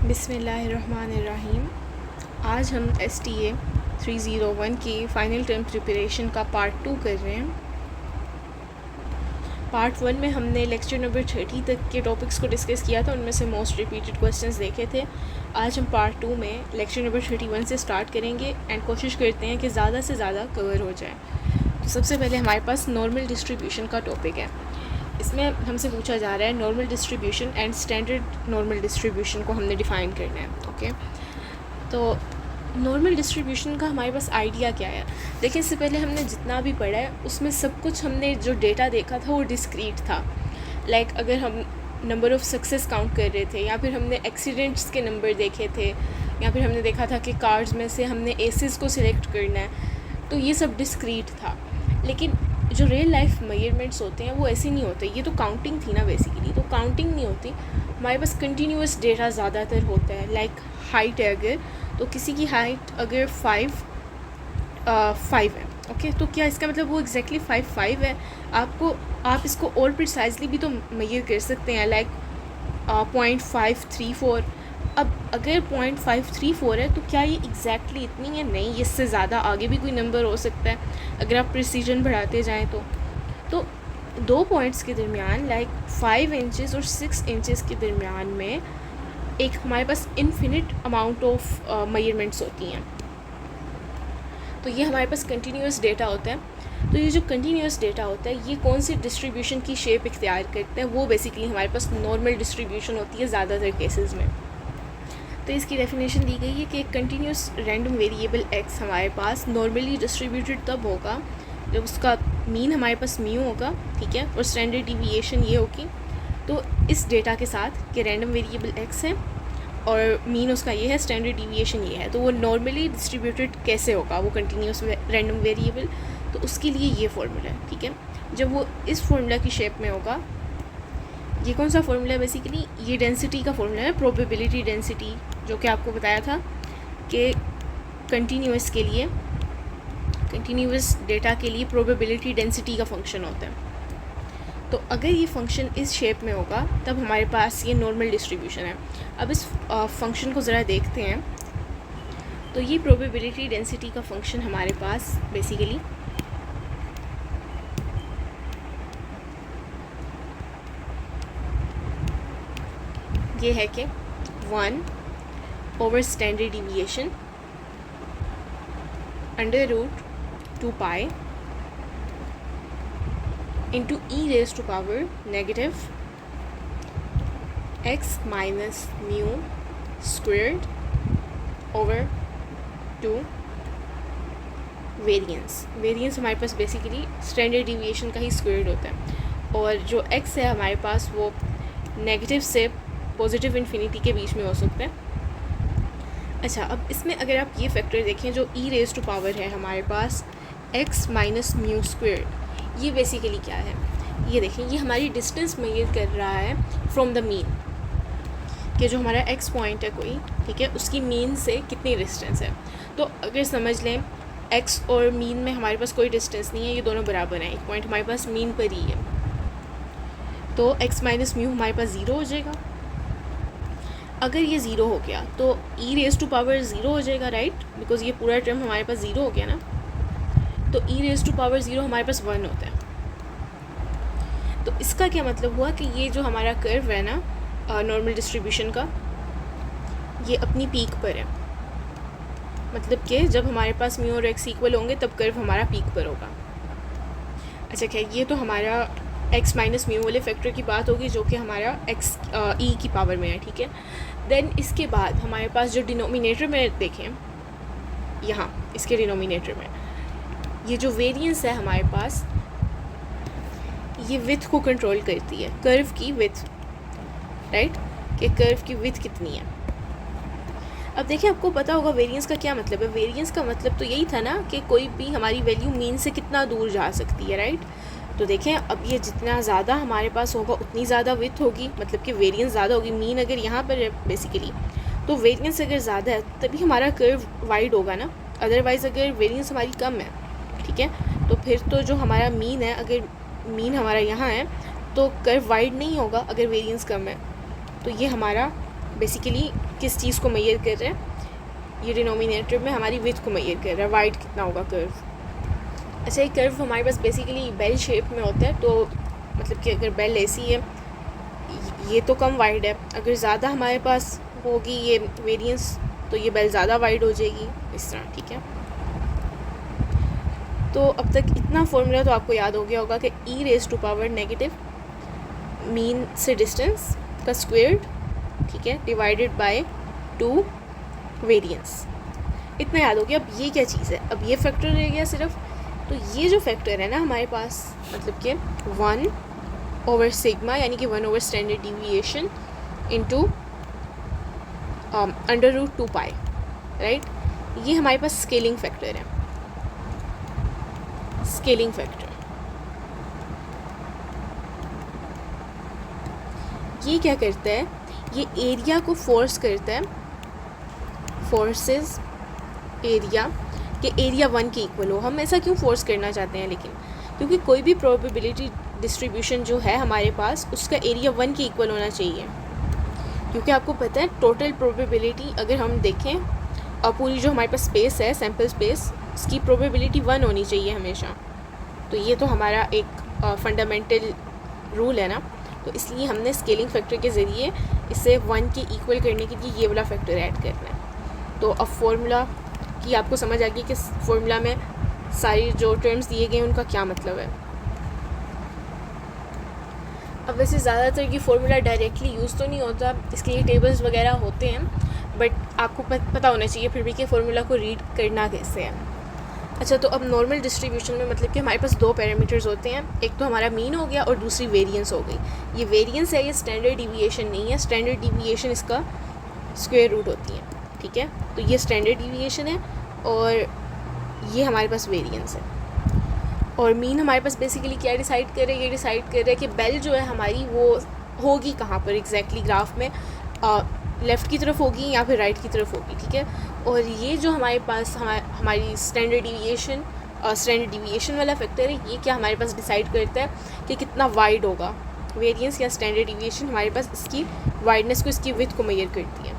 बिस्मिल्लाहिर्रहमानिर्रहीम। आज हम STA 301 की फ़ाइनल टर्म प्रिपरेशन का पार्ट 2 कर रहे हैं। पार्ट 1 में हमने लेक्चर नंबर 30 तक के टॉपिक्स को डिस्कस किया था, उनमें से मोस्ट रिपीटेड क्वेश्चंस देखे थे। आज हम पार्ट 2 में लेक्चर नंबर 31 से स्टार्ट करेंगे एंड कोशिश करते हैं कि ज़्यादा से ज़्यादा कवर हो जाए। तो सबसे पहले हमारे पास नॉर्मल डिस्ट्रीब्यूशन का टॉपिक है। इसमें हमसे पूछा जा रहा है normal distribution and standard normal distribution को हमने डिफ़ाइन करना है। ओके, तो नॉर्मल डिस्ट्रीब्यूशन का हमारे पास आइडिया क्या है? देखिए, इससे पहले हमने जितना भी पढ़ा है उसमें सब कुछ हमने जो डेटा देखा था वो डिस्क्रीट था। लाइक अगर हम नंबर ऑफ़ सक्सेस काउंट कर रहे थे, या फिर हमने एक्सीडेंट्स के नंबर देखे थे, या फिर हमने देखा था कि कार्ड्स में से हमने एसेस को सिलेक्ट करना है, तो ये सब डिस्क्रीट था। लेकिन जो रियल लाइफ मेजरमेंट्स होते हैं वो ऐसे नहीं होते। ये तो काउंटिंग थी ना बेसिकली, तो काउंटिंग नहीं होती। हमारे पास कंटिन्यूस डेटा ज़्यादातर होता है। लाइक हाइट है, अगर तो किसी की हाइट अगर 5 है, ओके, तो क्या इसका मतलब वो एग्जैक्टली 5 है? आप इसको और प्रिसाइजली भी तो मेजर कर सकते हैं, लाइक 0.534। अब अगर 0.534 है तो क्या ये एग्जैक्टली इतनी है? नहीं, इससे ज़्यादा आगे भी कोई नंबर हो सकता है अगर आप प्रिसीजन बढ़ाते जाएं तो दो पॉइंट्स के दरमियान, लाइक 5 इंचेस और 6 इंचेस के दरमियान में एक हमारे पास इनफिनिट अमाउंट ऑफ मेजरमेंट्स होती हैं। तो ये हमारे पास कंटिन्यूस डेटा होता है। तो ये जो कंटिन्यूस डेटा होता है ये कौन सी डिस्ट्रीब्यूशन की शेप इख्तियार करता है? वो बेसिकली हमारे पास नॉर्मल डिस्ट्रीब्यूशन होती है ज़्यादातर केसेस में। तो इसकी डेफिनेशन दी गई है कि कंटिन्यूस रैंडम वेरिएबल x हमारे पास नॉर्मली डिस्ट्रीब्यूटेड तब होगा जब उसका मीन हमारे पास म्यू होगा, ठीक है, और स्टैंडर्ड डिविएशन ये होगी। तो इस डेटा के साथ कि रैंडम वेरिएबल x है और मीन उसका ये है, स्टैंडर्ड डिविएशन ये है, तो वो नॉर्मली डिस्ट्रीब्यूटेड कैसे होगा वो कंटिन्यूस रैंडम वेरिएबल? तो उसके लिए ये फार्मूला है, ठीक है। जब वो इस फार्मूला की शेप में होगा, ये कौन सा फार्मूला है? बेसिकली ये डेंसिटी का फार्मूला है, प्रोबेबिलिटी डेंसिटी, जो कि आपको बताया था कि कंटिन्यूस के लिए, कंटिन्यूस डेटा के लिए प्रोबेबिलिटी डेंसिटी का फंक्शन होता है। तो अगर ये फंक्शन इस शेप में होगा तब हमारे पास ये नॉर्मल डिस्ट्रीब्यूशन है। अब इस फंक्शन को ज़रा देखते हैं। तो ये प्रोबेबिलिटी डेंसिटी का फंक्शन हमारे पास बेसिकली ये है कि 1 over standard deviation under root 2 pi into e raise to power negative x minus mu squared over 2 variance हमारे पास बेसिकली स्टैंडर्ड डिविएशन का ही स्क्वेयर्ड होता है। और जो x है हमारे पास वो नेगेटिव से पॉजिटिव इन्फिनिटी के बीच में हो सकता है। अच्छा, अब इसमें अगर आप ये फैक्टर देखें, जो e रेज़ टू पावर है हमारे पास x माइनस म्यू स्क्वेयर्ड, ये बेसिकली क्या है? ये देखें, ये हमारी डिस्टेंस मेजर कर रहा है फ्रॉम द मीन, कि जो हमारा x पॉइंट है कोई, ठीक है, उसकी मीन से कितनी डिस्टेंस है। तो अगर समझ लें x और मीन में हमारे पास कोई डिस्टेंस नहीं है, ये दोनों बराबर हैं, एक पॉइंट हमारे पास मीन पर ही है, तो x माइनस म्यू हमारे पास 0 हो जाएगा। अगर ये 0 हो गया तो e रेज़ टू पावर 0 हो जाएगा, राइट, बिकॉज ये पूरा टर्म हमारे पास 0 हो गया ना। तो e रेज़ टू पावर 0 हमारे पास 1 होता है। तो इसका क्या मतलब हुआ कि ये जो हमारा कर्व है ना नॉर्मल डिस्ट्रीब्यूशन का, ये अपनी पीक पर है। मतलब कि जब हमारे पास म्यू और x इक्वल होंगे तब कर्व हमारा पीक पर होगा। अच्छा, क्या ये तो हमारा x माइनस म्यू वाले फैक्टर की बात होगी, जो कि हमारा x e की पावर में है, ठीक है। देन इसके बाद हमारे पास जो डिनोमिनेटर में देखें, यहाँ इसके डिनोमिनेटर में ये जो वेरिएंस है हमारे पास, ये विड्थ को कंट्रोल करती है, कर्व की विड्थ, राइट, कि कर्व की विड्थ कितनी है। अब देखिए, आपको पता होगा वेरिएंस का क्या मतलब है। वेरिएंस का मतलब तो यही था ना कि कोई भी हमारी वैल्यू मीन से कितना दूर जा सकती है, राइट। तो देखें, अब ये जितना ज़्यादा हमारे पास होगा उतनी ज़्यादा विड्थ होगी, मतलब कि वेरिएंस ज़्यादा होगी। मीन अगर यहाँ पर है बेसिकली, तो वेरिएंस अगर ज़्यादा है तभी हमारा कर्व वाइड होगा ना। अदरवाइज़ अगर वेरिएंस हमारी कम है, ठीक है, तो फिर तो जो हमारा मीन है, अगर मीन हमारा यहाँ है तो कर्व वाइड नहीं होगा अगर वेरिएंस कम है। तो ये हमारा बेसिकली किस चीज़ को मेजर कर रहा है, ये डिनोमिनेटर में हमारी विड्थ को मेजर कर रहा है, वाइड कितना होगा कर्व। अच्छा, एक कर्व हमारे पास बेसिकली बेल शेप में होता है, तो मतलब कि अगर बेल ऐसी है, ये तो कम वाइड है, अगर ज़्यादा हमारे पास होगी ये वेरिएंस तो ये बेल ज़्यादा वाइड हो जाएगी, इस तरह, ठीक है। तो अब तक इतना फॉर्मूला तो आपको याद हो गया होगा कि e⁻⁻⁻ मीन से डिस्टेंस का स्क्वायर्ड, ठीक है, डिवाइडेड बाय 2 वेरिएंस, इतना याद हो गया। अब ये क्या चीज़ है, अब ये फैक्टर रह गया सिर्फ। तो ये जो फैक्टर है ना हमारे पास, मतलब कि 1/σ यानी कि 1/, स्टैंडर्ड डिविएशन इंटू √2π, राइट, ये हमारे पास स्केलिंग फैक्टर है। स्केलिंग फैक्टर ये क्या करता है, ये एरिया को फोर्स करता है, फोर्सेस एरिया कि एरिया 1 के इक्वल हो। हम ऐसा क्यों फोर्स करना चाहते हैं, लेकिन क्योंकि कोई भी प्रोबेबिलिटी डिस्ट्रीब्यूशन जो है हमारे पास, उसका एरिया 1 के इक्वल होना चाहिए। क्योंकि आपको पता है टोटल प्रोबेबिलिटी अगर हम देखें, और पूरी जो हमारे पास स्पेस है, सैम्पल स्पेस, इसकी प्रोबेबिलिटी 1 होनी चाहिए हमेशा। तो ये तो हमारा एक फंडामेंटल रूल है ना, तो इसलिए हमने स्केलिंग फैक्टर के ज़रिए इसे 1 के इक्वल करने के लिए ये वाला फैक्टर ऐड करना है। तो अब फॉर्मूला की आपको समझ आ गई कि फॉर्मूला में सारी जो टर्म्स दिए गए हैं उनका क्या मतलब है। अब वैसे ज़्यादातर ये फार्मूला डायरेक्टली यूज़ तो नहीं होता, इसके लिए टेबल्स वगैरह होते हैं, बट आपको पता होना चाहिए फिर भी कि फार्मूला को रीड करना कैसे है। अच्छा, तो अब नॉर्मल डिस्ट्रीब्यूशन में मतलब कि हमारे पास 2 पैरामीटर्स होते हैं, एक तो हमारा मीन हो गया और दूसरी वेरिएंस हो गई। ये वेरिएंस है, ये स्टैंडर्ड डिविएशन नहीं है, स्टैंडर्ड डिविएशन इसका स्क्वायर रूट होती है, ठीक है। तो ये स्टैंडर्ड डिविएशन है और ये हमारे पास वेरिएंस है। और मीन हमारे पास बेसिकली क्या डिसाइड कर रहे हैं, ये डिसाइड कर रहे हैं कि बेल जो है हमारी वो होगी कहाँ पर एग्जैक्टली ग्राफ में, लेफ़्ट की तरफ होगी या फिर राइट की तरफ होगी, ठीक है। और ये जो हमारे पास हमारी स्टैंडर्ड डिविएशन वाला फैक्टर है, ये क्या हमारे पास डिसाइड करता है कि कितना वाइड होगा। वेरिएंस या स्टैंडर्ड डिविएशन हमारे पास इसकी वाइडनेस को, इसकी विड्थ को मेजर करती है।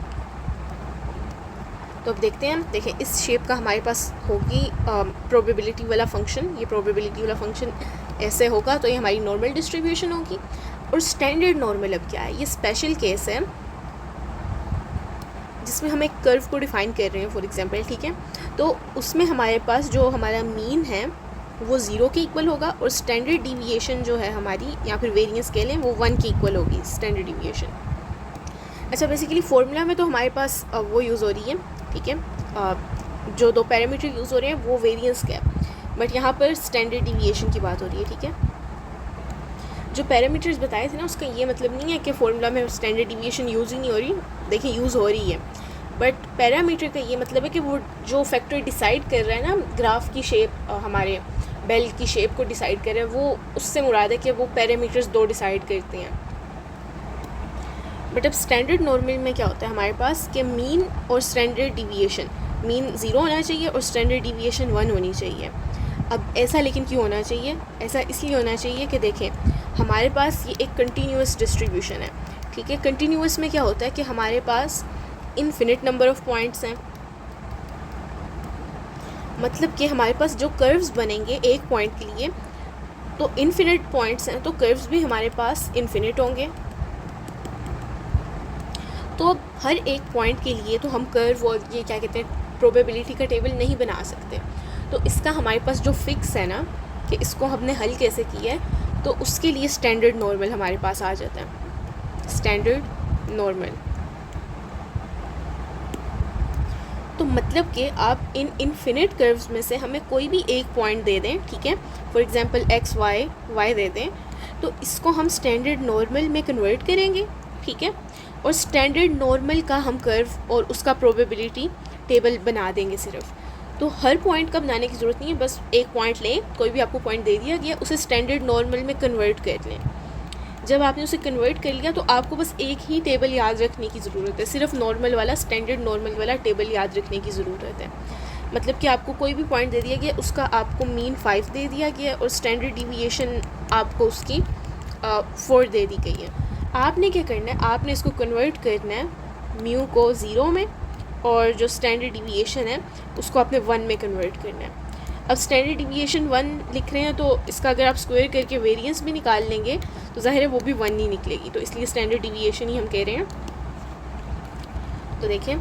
तो अब देखते हैं, देखें इस शेप का हमारे पास होगी प्रोबेबिलिटी वाला फंक्शन, ये प्रोबेबिलिटी वाला फंक्शन ऐसे होगा, तो ये हमारी नॉर्मल डिस्ट्रीब्यूशन होगी। और स्टैंडर्ड नॉर्मल अब क्या है, ये स्पेशल केस है जिसमें हम एक कर्व को डिफ़ाइन कर रहे हैं फॉर एग्जांपल, ठीक है। तो उसमें हमारे पास जो हमारा मीन है वो 0 के इक्वल होगा और स्टैंडर्ड डिविएशन जो है हमारी, या फिर वेरिएंस कह लें, वो 1 के इक्वल होगी स्टैंडर्ड डिविएशन। अच्छा, बेसिकली फार्मूला में तो हमारे पास वो यूज़ हो रही है, ठीक है, जो 2 पैरामीटर यूज़ हो रहे हैं वो वेरिएंस का है, बट यहाँ पर स्टैंडर्ड डिविएशन की बात हो रही है, ठीक है। जो पैरामीटर्स बताए थे ना, उसका ये मतलब नहीं है कि फार्मूला में स्टैंडर्ड डिविएशन यूज़ ही नहीं हो रही, देखिए यूज़ हो रही है, बट पैरामीटर का ये मतलब है कि वो जो फैक्टर डिसाइड कर रहा है ना ग्राफ की शेप, हमारे बेल की शेप को डिसाइड कर रहा है, वो उससे मुराद है कि वो पैरामीटर्स 2 डिसाइड करते हैं। बट अब स्टैंडर्ड नॉर्मल में क्या होता है हमारे पास कि मीन और स्टैंडर्ड डिविएशन, मीन 0 होना चाहिए और स्टैंडर्ड डिविएशन 1 होनी चाहिए। अब ऐसा लेकिन क्यों होना चाहिए, ऐसा इसलिए होना चाहिए कि देखें हमारे पास ये एक कंटिन्यूस डिस्ट्रीब्यूशन है, ठीक है। कंटिन्यूस में क्या होता है कि हमारे पास इन्फिनिट नंबर ऑफ़ पॉइंट्स हैं, मतलब कि हमारे पास जो कर्व्स बनेंगे एक पॉइंट के लिए, तो इन्फिनिट पॉइंट्स हैं, तो कर्व्स भी हमारे पास इन्फिनिट होंगे। तो हर एक पॉइंट के लिए तो हम कर्व और ये क्या कहते हैं प्रोबेबिलिटी का टेबल नहीं बना सकते, तो इसका हमारे पास जो फिक्स है ना कि इसको हमने हल कैसे किया है, तो उसके लिए स्टैंडर्ड नॉर्मल हमारे पास आ जाता है, स्टैंडर्ड नॉर्मल। तो मतलब कि आप इन इन्फिनिट कर्व्स में से हमें कोई भी एक पॉइंट दे दें, ठीक है, फॉर एग्जांपल x y दे दें, तो इसको हम स्टैंडर्ड नॉर्मल में कन्वर्ट करेंगे, ठीक है, और स्टैंडर्ड नॉर्मल का हम कर्व और उसका प्रोबेबिलिटी टेबल बना देंगे सिर्फ। तो हर पॉइंट का बनाने की ज़रूरत नहीं है, बस एक पॉइंट लें, कोई भी आपको पॉइंट दे दिया गया, उसे स्टैंडर्ड नॉर्मल में कन्वर्ट कर लें। जब आपने उसे कन्वर्ट कर लिया तो आपको बस एक ही टेबल याद रखने की ज़रूरत है, सिर्फ नॉर्मल वाला, स्टैंडर्ड नॉर्मल वाला टेबल याद रखने की ज़रूरत है। मतलब कि आपको कोई भी पॉइंट दे दिया गया, उसका आपको मीन 5 दे दिया गया और स्टैंडर्ड डिविएशन आपको उसकी 4 दे दी गई है। आपने क्या करना है, आपने इसको कन्वर्ट करना है म्यू को 0 में और जो स्टैंडर्ड डिविएशन है उसको आपने 1 में कन्वर्ट करना है। अब स्टैंडर्ड डिविएशन 1 लिख रहे हैं तो इसका अगर आप स्क्वायर करके वेरिएंस भी निकाल लेंगे तो ज़ाहिर है वो भी 1 ही निकलेगी, तो इसलिए स्टैंडर्ड डिविएशन ही हम कह रहे हैं। तो देखें,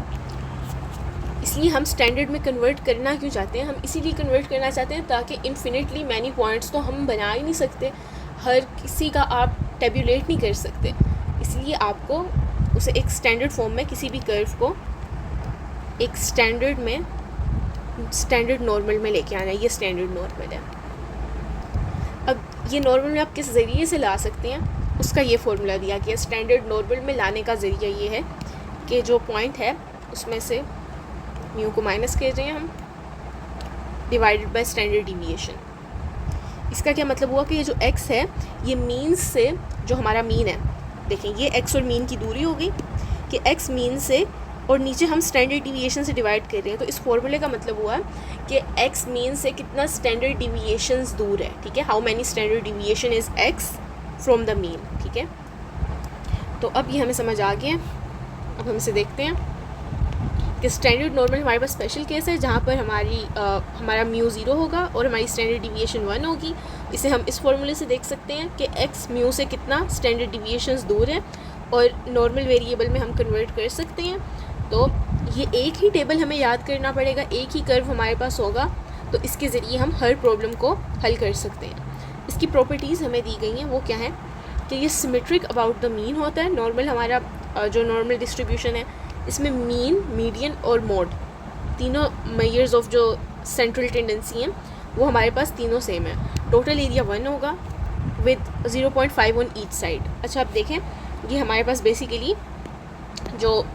इसलिए हम स्टैंडर्ड में कन्वर्ट करना क्यों चाहते हैं, हम इसीलिए कन्वर्ट करना चाहते हैं ताकि इन्फिनिटली मैनी पॉइंट्स तो हम बना ही नहीं सकते, हर किसी का आप टेबुलेट नहीं कर सकते, इसलिए आपको उसे एक स्टैंडर्ड फॉर्म में किसी भी कर्व को एक स्टैंडर्ड नॉर्मल में लेके आना है। ये स्टैंडर्ड नॉर्मल है। अब ये नॉर्मल में आप किस ज़रिए से ला सकते हैं उसका ये फॉर्मूला दिया गया। स्टैंडर्ड नॉर्मल में लाने का ज़रिया ये है कि जो पॉइंट है उसमें से म्यू को माइनस कर रहे हैं हम, डिवाइडेड बाय स्टैंडर्ड डिविएशन। इसका क्या मतलब हुआ कि ये जो x है ये मीन से, जो हमारा मीन है, देखें ये x और मीन की दूरी हो गई कि x मीन से और नीचे हम स्टैंडर्ड डिविएशन से डिवाइड कर रहे हैं। तो इस फॉर्मूले का मतलब हुआ कि x मीन से कितना स्टैंडर्ड डिविएशंस दूर है, ठीक है, how many standard deviation is x from the mean, ठीक है। तो अब ये हमें समझ आ गया। अब हम इसे देखते हैं कि स्टैंडर्ड नॉर्मल हमारे पास स्पेशल केस है जहाँ पर हमारा म्यू 0 होगा और हमारी स्टैंडर्ड डिविएशन 1 होगी। इसे हम इस फॉर्मूले से देख सकते हैं कि x म्यू से कितना स्टैंडर्ड डिविएशंस दूर है और नॉर्मल वेरिएबल में हम कन्वर्ट कर सकते हैं। तो ये एक ही टेबल हमें याद करना पड़ेगा, एक ही कर्व हमारे पास होगा, तो इसके ज़रिए हम हर प्रॉब्लम को हल कर सकते हैं। इसकी प्रॉपर्टीज़ हमें दी गई हैं, वो क्या है कि ये सिमेट्रिक अबाउट द मीन होता है। नॉर्मल हमारा जो नॉर्मल डिस्ट्रीब्यूशन है इसमें मीन, मीडियन और मोड तीनों मेजर्स ऑफ जो सेंट्रल टेंडेंसी हैं वो हमारे पास तीनों सेम है। टोटल एरिया 1 होगा विद 0.5 ऑन ईच साइड। अच्छा, आप देखें ये हमारे पास बेसिकली जो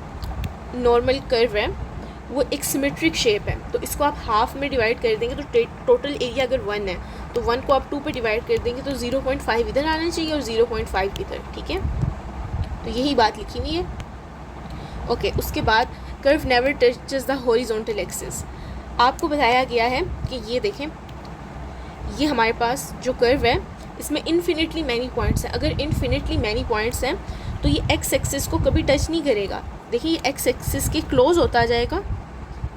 नॉर्मल कर्व है वो एक सिमेट्रिक शेप है, तो इसको आप हाफ में डिवाइड कर देंगे तो टोटल एरिया अगर 1 है तो 1 को आप 2 पे डिवाइड कर देंगे तो 0.5 इधर आना चाहिए और 0.5 इधर, ठीक है। तो यही बात लिखी हुई है। ओके, उसके बाद curve never touches the horizontal axis. आपको बताया गया है कि ये देखें, ये हमारे पास जो कर्व है इसमें इन्फिनिटली मैनी पॉइंट्स हैं। अगर इन्फिनिटली मैनी पॉइंट्स हैं तो ये एक्स एक्सिस को कभी टच नहीं करेगा। देखिए ये एक्स एक्सिस के क्लोज होता जाएगा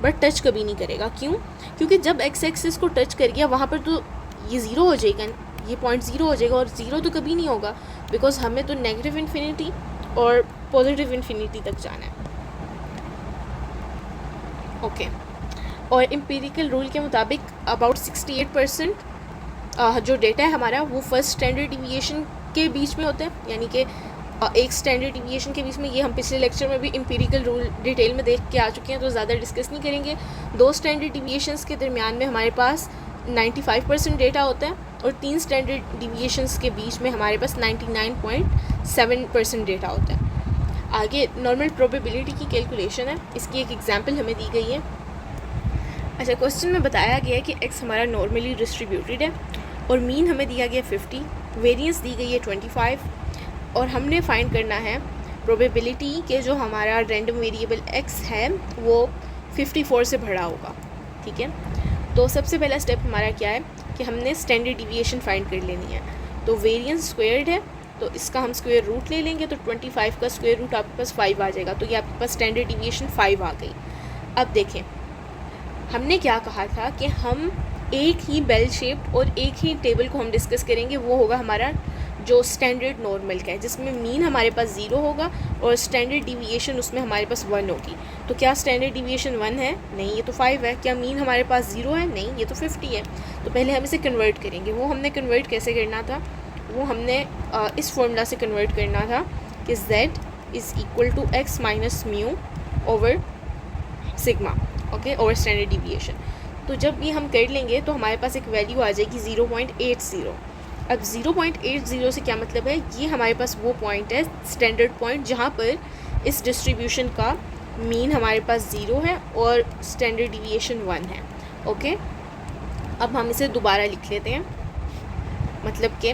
बट टच कभी नहीं करेगा। क्यों? क्योंकि जब एक्स एक्सिस को टच कर गया वहाँ पर तो ये 0 हो जाएगा, ये पॉइंट 0 हो जाएगा और 0 तो कभी नहीं होगा, बिकॉज हमें तो नेगेटिव इन्फिनिटी और पॉजिटिव इन्फिनिटी तक जाना है। ओके, और एम्पिरिकल रूल के मुताबिक अबाउट 68% जो डेटा है हमारा वो फर्स्ट स्टैंडर्ड डिविएशन के बीच में होता है, यानी कि एक स्टैंडर्ड डिविएशन के बीच में। ये हम पिछले लेक्चर में भी एम्पिरिकल रूल डिटेल में देख के आ चुके हैं तो ज़्यादा डिस्कस नहीं करेंगे। 2 स्टैंडर्ड डिविएशंस के दरमियान में हमारे पास 95% डेटा होता है और 3 स्टैंडर्ड डिविएशंस के बीच में हमारे पास 99.7% डेटा होता है। आगे नॉर्मल प्रोबेबिलिटी की कैलकुलेशन है, इसकी एक एग्जांपल हमें दी गई है। अच्छा, क्वेश्चन में बताया गया है कि x हमारा नॉर्मली डिस्ट्रीब्यूटेड है और मीन हमें दिया गया 50, वेरिएंस दी गई है 25 और हमने फाइंड करना है प्रोबेबिलिटी के जो हमारा रैंडम वेरिएबल x है वो 54 से बढ़ा होगा, ठीक है। तो सबसे पहला स्टेप हमारा क्या है कि हमने स्टैंडर्ड डिविएशन फाइंड कर लेनी है। तो वेरिएंस स्क्वायर्ड है तो इसका हम स्क्वायर रूट ले लेंगे तो 25 का स्क्वायर रूट आपके पास 5 आ जाएगा, तो ये आपके पास स्टैंडर्ड डिविएशन 5 आ गई। अब देखें हमने क्या कहा था कि हम एक ही बेल शेप्ड और एक ही टेबल को हम डिस्कस करेंगे, वो होगा हमारा जो स्टैंडर्ड नॉर्मल का है जिसमें मीन हमारे पास 0 होगा और स्टैंडर्ड डिविएशन उसमें हमारे पास 1 होगी। तो क्या स्टैंडर्ड डिविएशन 1 है? नहीं, ये तो 5 है। क्या मीन हमारे पास 0 है? नहीं, ये तो 50 है। तो पहले हम इसे कन्वर्ट करेंगे। वो हमने कन्वर्ट कैसे करना था? वो हमने इस फॉर्मूला से कन्वर्ट करना था कि z is equal to x minus mu over sigma, okay, over standard deviation. तो जब ये हम कर लेंगे तो हमारे पास एक वैल्यू आ जाएगी 0.80। अब 0.80 से क्या मतलब है? ये हमारे पास वो पॉइंट है, स्टैंडर्ड पॉइंट, जहाँ पर इस डिस्ट्रीब्यूशन का मीन हमारे पास 0 है और स्टैंडर्ड डिविएशन 1 है, ओके। अब हम इसे दोबारा लिख लेते हैं, मतलब कि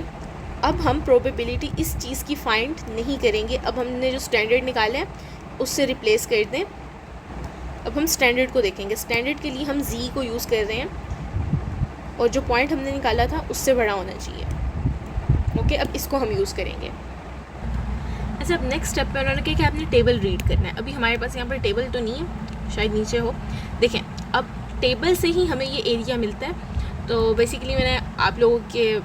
अब हम प्रोबेबिलिटी इस चीज़ की फाइंड नहीं करेंगे। अब हमने जो स्टैंडर्ड निकाला है उससे रिप्लेस कर दें। अब हम स्टैंडर्ड को देखेंगे। स्टैंडर्ड के लिए हम z को यूज़ कर रहे हैं और जो पॉइंट हमने निकाला था उससे बड़ा होना चाहिए, ओके। अब इसको हम यूज़ करेंगे। अच्छा, अब नेक्स्ट स्टेप पे उन्होंने कहा कि आपने टेबल रीड करना है। अभी हमारे पास यहाँ पर टेबल तो नहीं है, शायद नीचे हो। देखें, अब टेबल से ही हमें ये एरिया मिलता है। तो बेसिकली मैंने आप लोगों के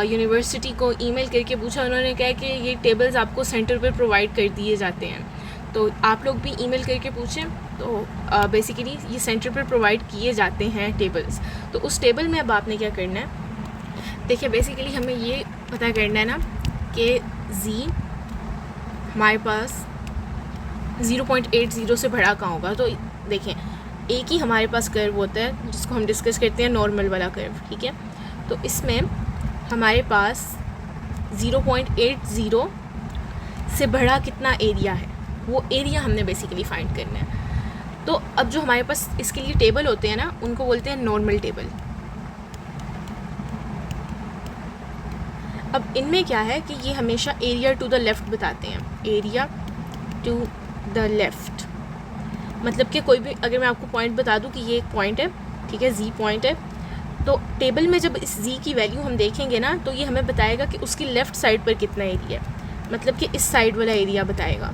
यूनिवर्सिटी को ईमेल करके पूछा, उन्होंने कहा कि ये टेबल्स आपको सेंटर पर प्रोवाइड कर दिए जाते हैं, तो आप लोग भी ईमेल करके पूछें। तो बेसिकली ये सेंटर पर प्रोवाइड किए जाते हैं टेबल्स। तो उस टेबल में अब आपने क्या करना है, देखिए बेसिकली हमें ये पता करना है ना कि जी हमारे पास 0.80 से बड़ा कहाँ होगा। तो देखें, एक ही हमारे पास कर्व होता है जिसको हम डिस्कस करते हैं नॉर्मल वाला कर्व, ठीक है। तो इसमें हमारे पास 0.80 से बड़ा कितना एरिया है, वो एरिया हमने बेसिकली फाइंड करना है। तो अब जो हमारे पास इसके लिए टेबल होते हैं ना, उनको बोलते हैं नॉर्मल टेबल। अब इनमें क्या है कि ये हमेशा एरिया टू द लेफ़्ट बताते हैं, एरिया टू द लेफ़्ट। मतलब कि कोई भी, अगर मैं आपको पॉइंट बता दूं कि ये एक पॉइंट है, ठीक है, जी पॉइंट है, तो टेबल में जब इस जी की वैल्यू हम देखेंगे ना, तो ये हमें बताएगा कि उसकी लेफ़्ट साइड पर कितना एरिया है, मतलब कि इस साइड वाला एरिया बताएगा।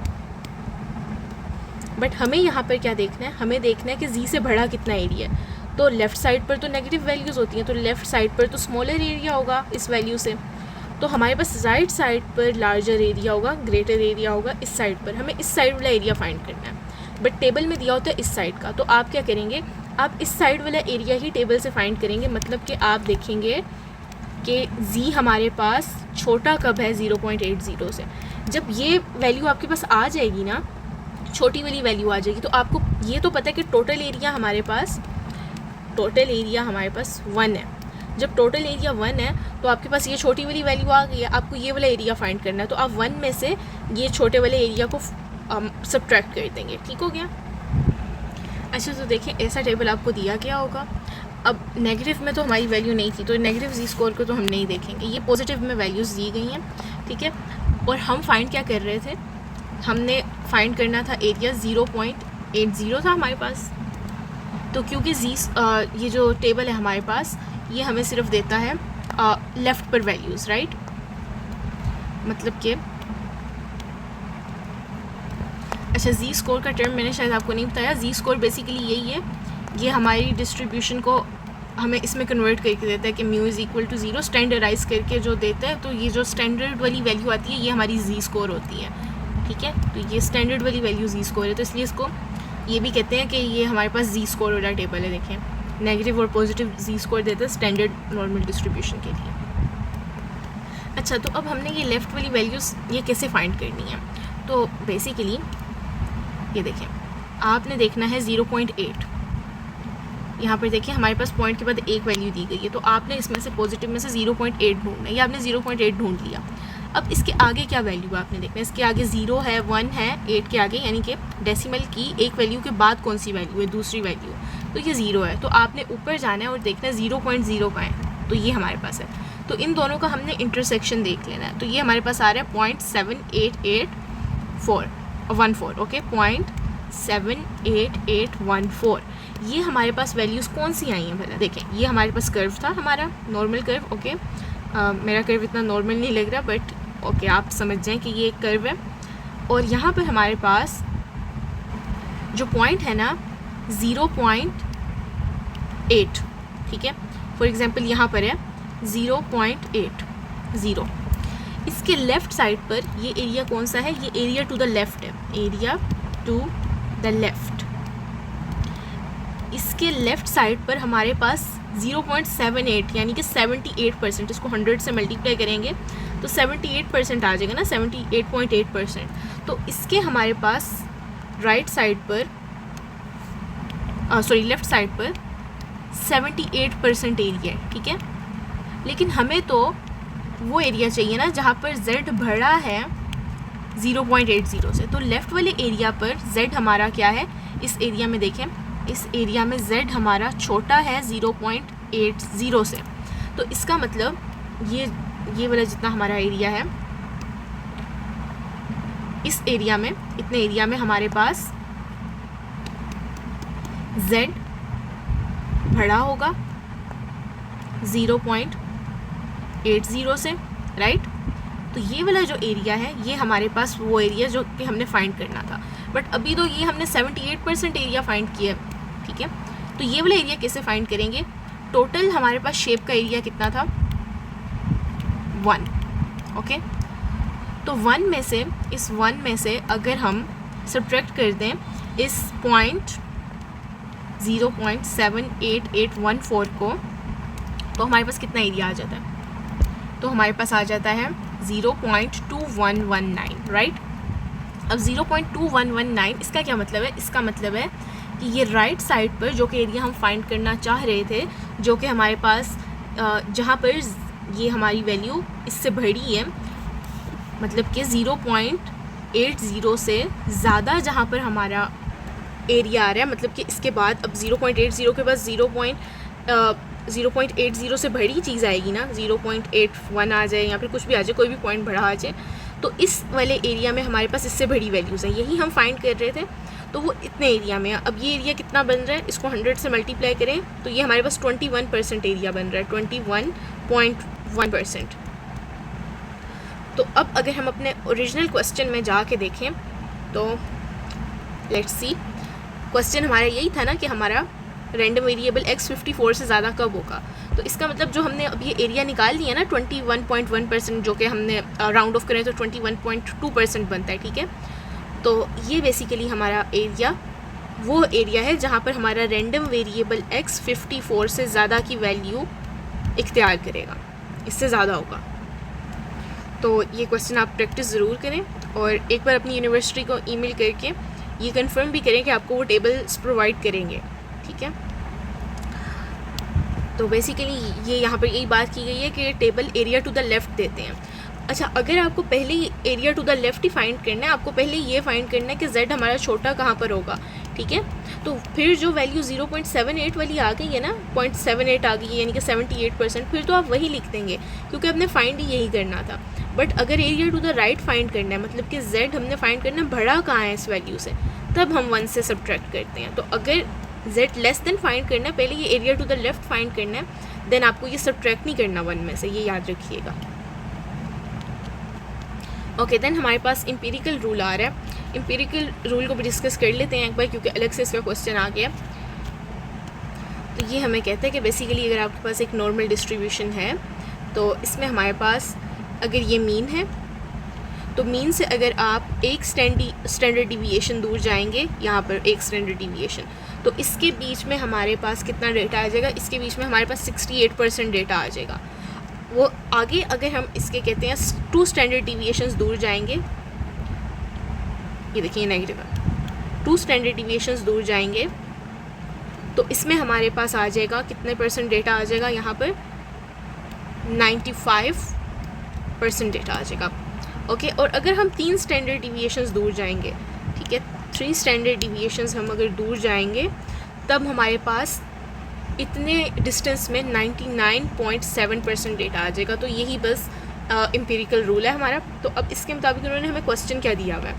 बट हमें यहाँ पर क्या देखना है, हमें देखना है कि जी से बड़ा कितना एरिया है। तो लेफ़्ट साइड पर तो नेगेटिव वैल्यूज़ होती हैं, तो लेफ़्ट साइड पर तो स्मॉलर एरिया होगा इस वैल्यू से। तो हमारे पास राइट साइड पर लार्जर एरिया होगा, ग्रेटर एरिया होगा इस साइड पर। हमें इस साइड वाला एरिया फाइंड करना है, बट टेबल में दिया होता है इस साइड का। तो आप क्या करेंगे, आप इस साइड वाला एरिया ही टेबल से फाइंड करेंगे। मतलब कि आप देखेंगे कि जी हमारे पास छोटा कब है 0.80 से। जब ये वैल्यू आपके पास आ जाएगी ना, छोटी वाली वैल्यू आ जाएगी, तो आपको ये तो पता है कि टोटल एरिया हमारे पास 1 है। जब टोटल एरिया 1 है तो आपके पास ये छोटी वाली वैल्यू आ गई है, आपको ये वाला एरिया फाइंड करना है। तो आप 1 में से ये छोटे वाले एरिया को सब्ट्रैक्ट कर देंगे, ठीक हो गया। अच्छा, तो देखें ऐसा टेबल आपको दिया गया होगा। अब नेगेटिव में तो हमारी वैल्यू नहीं थी, तो नेगेटिव जी स्कोर को तो हम नहीं देखेंगे, ये पॉजिटिव में वैल्यूज़ दी गई हैं, ठीक है। और हम फाइंड क्या कर रहे थे, हमने फाइंड करना था एरिया 0.80 था हमारे पास। तो क्योंकि जी ये जो टेबल है हमारे पास, ये हमें सिर्फ देता है लेफ़्ट पर वैल्यूज़, राइट। मतलब कि अच्छा, जी स्कोर का टर्म मैंने शायद आपको नहीं बताया। जी स्कोर बेसिकली यही है, ये हमारी डिस्ट्रीब्यूशन को हमें इसमें कन्वर्ट करके देता है कि mu is equal to 0 standardize करके जो देता है। तो ये जो स्टैंडर्ड वाली वैल्यू आती है, ये हमारी जी स्कोर होती है, ठीक है। तो ये स्टैंडर्ड वाली वैल्यू जी स्कोर है, तो इसलिए इसको ये भी कहते हैं कि ये हमारे पास जी स्कोर वाला टेबल है। देखें, नेगेटिव और पॉजिटिव जी स्कोर देता है स्टैंडर्ड नॉर्मल डिस्ट्रीब्यूशन के लिए। अच्छा, तो अब हमने ये लेफ़्ट वाली वैल्यूज़ ये कैसे फाइंड करनी है। तो बेसिकली ये देखें, आपने देखना है 0.8। यहाँ पर देखिए हमारे पास पॉइंट के बाद एक वैल्यू दी गई है, तो आपने इसमें से पॉजिटिव में से 0.8 ढूंढना है। ये आपने 0.8 ढूंढ लिया। अब इसके आगे क्या वैल्यू है आपने देखना है। इसके आगे 0 है, 1 है, 8 के आगे, यानी कि डेसिमल की एक वैल्यू के बाद कौन सी वैल्यू है, दूसरी वैल्यू, तो ये 0 है। तो आपने ऊपर जाना है और देखना है 0.0 का है, तो ये हमारे पास है। तो इन दोनों का हमने इंटरसेक्शन देख लेना है। तो ये हमारे पास आ रहा है 0.78814, ओके, 0.78814। ये हमारे पास वैल्यूज़ कौन सी आई हैं भला। देखें, ये हमारे पास कर्व था, हमारा नॉर्मल कर्व, ओके। मेरा कर्व इतना नॉर्मल नहीं लग रहा, बट ओके, आप समझ जाएं कि ये एक कर्व है। और यहाँ पर हमारे पास जो पॉइंट है ना 0.8, ठीक है। फॉर एग्जांपल यहाँ पर है 0.80। इसके लेफ़्ट साइड पर ये एरिया कौन सा है, ये एरिया टू द लेफ़्ट है, एरिया टू द लेफ़्ट। इसके लेफ़्ट साइड पर हमारे पास 0.78 यानी कि 78%, इसको 100 से मल्टीप्लाई करेंगे तो 78% आ जाएगा ना, 78.8%। तो इसके हमारे पास राइट साइड पर लेफ़्ट साइड पर 78% एरिया है, ठीक है। लेकिन हमें तो वो एरिया चाहिए ना जहाँ पर z बड़ा है 0.80 से। तो लेफ़्ट वाले एरिया पर z हमारा क्या है, इस एरिया में देखें, इस एरिया में z हमारा छोटा है 0.80 से। तो इसका मतलब ये वाला जितना हमारा एरिया है, इस एरिया में, इतने एरिया में हमारे पास z बड़ा होगा 0.80 से, राइट। तो ये वाला जो एरिया है ये हमारे पास वो एरिया जो कि हमने फाइंड करना था, बट अभी तो ये हमने 78% एरिया फाइंड किया है, ठीक है। तो ये वाला एरिया कैसे फाइंड करेंगे? टोटल हमारे पास शेप का एरिया कितना था? 1, ओके। तो 1 में से, इस 1 में से अगर हम सब्ट्रैक्ट कर दें इस पॉइंट 0.78814 को, तो हमारे पास कितना एरिया आ जाता है? तो हमारे पास आ जाता है 0.2119, राइट। अब 0.2119 इसका क्या मतलब है? इसका मतलब है कि ये राइट साइड पर जो कि एरिया हम फाइंड करना चाह रहे थे, जो कि हमारे पास जहाँ पर ये हमारी वैल्यू इससे बड़ी है, मतलब कि 0.80 से ज़्यादा जहाँ पर हमारा एरिया आ रहा है, मतलब कि इसके बाद अब 0.80 के बाद 0.80 से बड़ी चीज़ आएगी ना, 0.81 आ जाए या फिर कुछ भी आ जाए, कोई भी पॉइंट बढ़ा आ जाए, तो इस वाले एरिया में हमारे पास इससे बड़ी वैल्यूज़ हैं, यही हम फाइंड कर रहे थे। तो वो इतने एरिया में, अब ये एरिया कितना बन रहा है, इसको 100 से मल्टीप्लाई करें तो ये हमारे पास 21% एरिया बन रहा है, 21.1%। तो अब अगर हम अपने ओरिजिनल क्वेश्चन में जाके देखें तो लेट्स सी, क्वेश्चन हमारा यही था ना कि हमारा रैंडम वेरिएबल x 54 से ज़्यादा कब होगा। तो इसका मतलब जो हमने अब ये एरिया निकाल लिया ना 21.1%, जो कि हमने राउंड ऑफ करें तो 21.2% बनता है, ठीक है। तो ये बेसिकली हमारा एरिया वो एरिया है जहाँ पर हमारा रैंडम वेरिएबल x 54 से ज़्यादा की वैल्यू इख्तियार करेगा, इससे ज़्यादा होगा। तो ये क्वेश्चन आप प्रैक्टिस ज़रूर करें और एक बार अपनी यूनिवर्सिटी को ईमेल करके ये कंफर्म भी करें कि आपको वो टेबल्स प्रोवाइड करेंगे, ठीक है। तो बेसिकली ये यहाँ पर यही बात की गई है कि table area to the left देते हैं। अच्छा, अगर आपको पहले एरिया टू द लेफ़्ट ही फाइंड करना है, आपको पहले ये फाइंड करना है कि z हमारा छोटा कहाँ पर होगा, ठीक है। तो फिर जो वैल्यू 0.78 वाली आ गई है ना, 0.78 आ गई है, यानी कि 78%, फिर तो आप वही लिख देंगे क्योंकि आपने फाइंड ही यही करना था। बट अगर area to the right find करना है, मतलब कि z हमने फाइंड करना है बड़ा कहाँ है इस वैल्यू से, तब हम 1 से सब्ट्रैक्ट करते हैं। तो अगर z लेस देन फाइंड करना है, पहले ये area to the left find करना है, देन आपको ये सब्ट्रैक्ट नहीं करना 1 में से, ये याद रखिएगा। ओके, देन हमारे पास एम्पिरिकल रूल आ रहा है। एम्पिरिकल रूल को भी डिस्कस कर लेते हैं एक बार, क्योंकि अलग से इसका क्वेश्चन आ गया। तो ये हमें कहता है कि बेसिकली अगर आपके पास एक नॉर्मल डिस्ट्रीब्यूशन है, तो इसमें हमारे पास अगर ये मीन है, तो मीन से अगर आप एक स्टैंडर्ड डिविएशन दूर जाएंगे, यहाँ पर एक स्टैंडर्ड डिविएशन, तो इसके बीच में हमारे पास कितना डेटा आ जाएगा? इसके बीच में हमारे पास 68% डेटा आ जाएगा। वो आगे अगर हम इसके कहते हैं 2 स्टैंडर्ड डिविएशंस दूर जाएंगे, ये देखिए नेगेटिव है, 2 स्टैंडर्ड डिविएशंस दूर जाएंगे तो इसमें हमारे पास आ जाएगा कितने परसेंट डेटा आ जाएगा? यहाँ पर 95% डेटा आ जाएगा, ओके। और अगर हम 3 स्टैंडर्ड डिविएशंस दूर जाएंगे, ठीक है, 3 स्टैंडर्ड डिविएशंस हम अगर दूर जाएंगे, तब हमारे पास इतने डिस्टेंस में 99.7% डेटा आ जाएगा। तो यही बस एम्पिरिकल रूल है हमारा। तो अब इसके मुताबिक उन्होंने हमें क्वेश्चन क्या दिया हुआ है?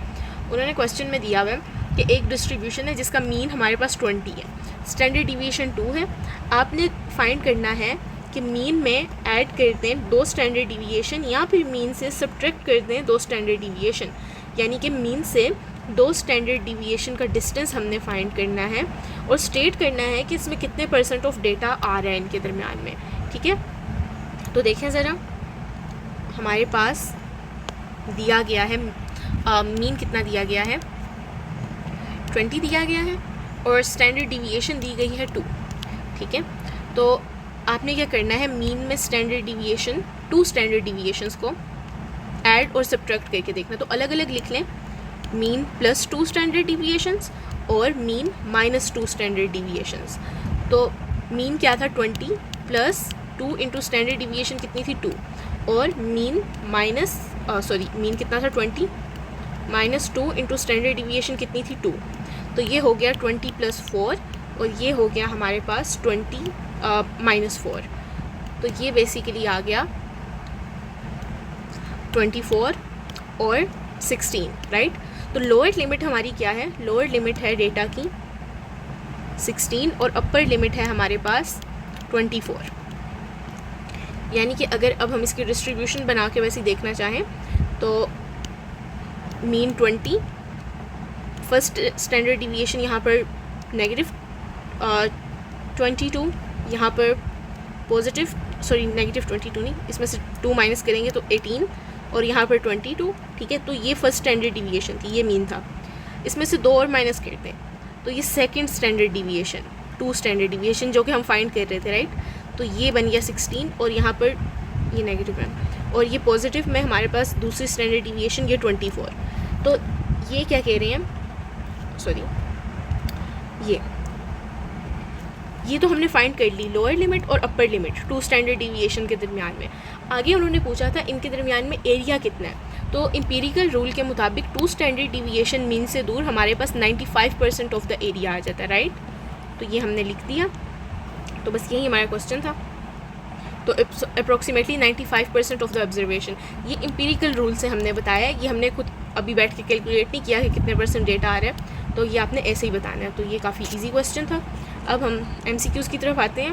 उन्होंने क्वेश्चन में दिया हुआ है कि एक डिस्ट्रीब्यूशन है जिसका मीन हमारे पास 20 है, स्टैंडर्ड डिविएशन 2 है। आपने फाइंड करना है कि मीन में ऐड कर दें 2 स्टैंडर्ड डिविएशन या फिर मीन से सब्ट्रैक्ट कर दें 2 स्टैंडर्ड डिविएशन, यानी कि मीन से 2 स्टैंडर्ड डिविएशन का डिस्टेंस हमने फाइंड करना है और स्टेट करना है कि इसमें कितने % ऑफ डेटा आ रहा है इनके दरमियान में, ठीक है। तो देखें ज़रा, हमारे पास दिया गया है मीन कितना दिया गया है? 20 दिया गया है और स्टैंडर्ड डिविएशन दी गई है 2, ठीक है। तो आपने क्या करना है, मीन में स्टैंडर्ड डिविएशन 2 स्टैंडर्ड डिविएशंस को ऐड और सब्ट्रैक्ट करके देखना। तो अलग अलग लिख लें, मीन प्लस 2 स्टैंडर्ड डिविएशंस और मीन माइनस 2 स्टैंडर्ड डिविएशंस। तो मीन क्या था? 20 प्लस 2 इंटू स्टैंडर्ड डिविएशन कितनी थी? 2, और मीन मीन कितना था? 20 माइनस 2 इंटू स्टैंडर्ड डिविएशन कितनी थी? 2। तो ये हो गया 20 + 4 और ये हो गया हमारे पास 20 - 4। तो ये बेसिकली आ गया 24 और 16, राइट। तो लोअर लिमिट हमारी क्या है? लोअर लिमिट है डेटा की 16 और अपर लिमिट है हमारे पास 24। यानी कि अगर अब हम इसकी डिस्ट्रीब्यूशन बना के वैसे देखना चाहें तो मीन 20, फर्स्ट स्टैंडर्ड डिविएशन यहाँ पर नेगेटिव 22, यहाँ पर पॉजिटिव नेगेटिव 22 नहीं, इसमें से 2 माइनस करेंगे तो 18 और यहाँ पर 22, ठीक है। तो ये फर्स्ट स्टैंडर्ड डिविएशन थी, ये मीन था। इसमें से 2 और माइनस करते हैं तो ये second standard deviation, 2 standard deviation जो कि हम फाइंड कर रहे थे, राइट। तो ये बन गया 16 और यहाँ पर ये नेगेटिव है और ये पॉजिटिव में हमारे पास दूसरी स्टैंडर्ड डिविएशन ये 24। तो ये क्या कह रहे हैं, ये तो हमने फाइंड कर ली लोअर लिमिट और अपर लिमिट 2 स्टैंडर्ड डिविएशन के दरमियान में। आगे उन्होंने पूछा था इनके दरमियान में एरिया कितना है। तो एम्पिरिकल रूल के मुताबिक 2 स्टैंडर्ड डिविएशन मीन से दूर हमारे पास 95% ऑफ द एरिया आ जाता है, राइट। तो ये हमने लिख दिया। तो बस यही हमारा क्वेश्चन था। तो अप्रॉक्सीमेटली 95% ऑफ द ऑब्जर्वेशन, ये एम्पिरिकल रूल से हमने बताया है, ये हमने खुद अभी बैठ के कैलकुलेट नहीं किया कि कितने % डेटा आ रहा है, तो ये आपने ऐसे ही बताना है। तो ये काफ़ी इजी क्वेश्चन था। अब हम MCQs की तरफ आते हैं।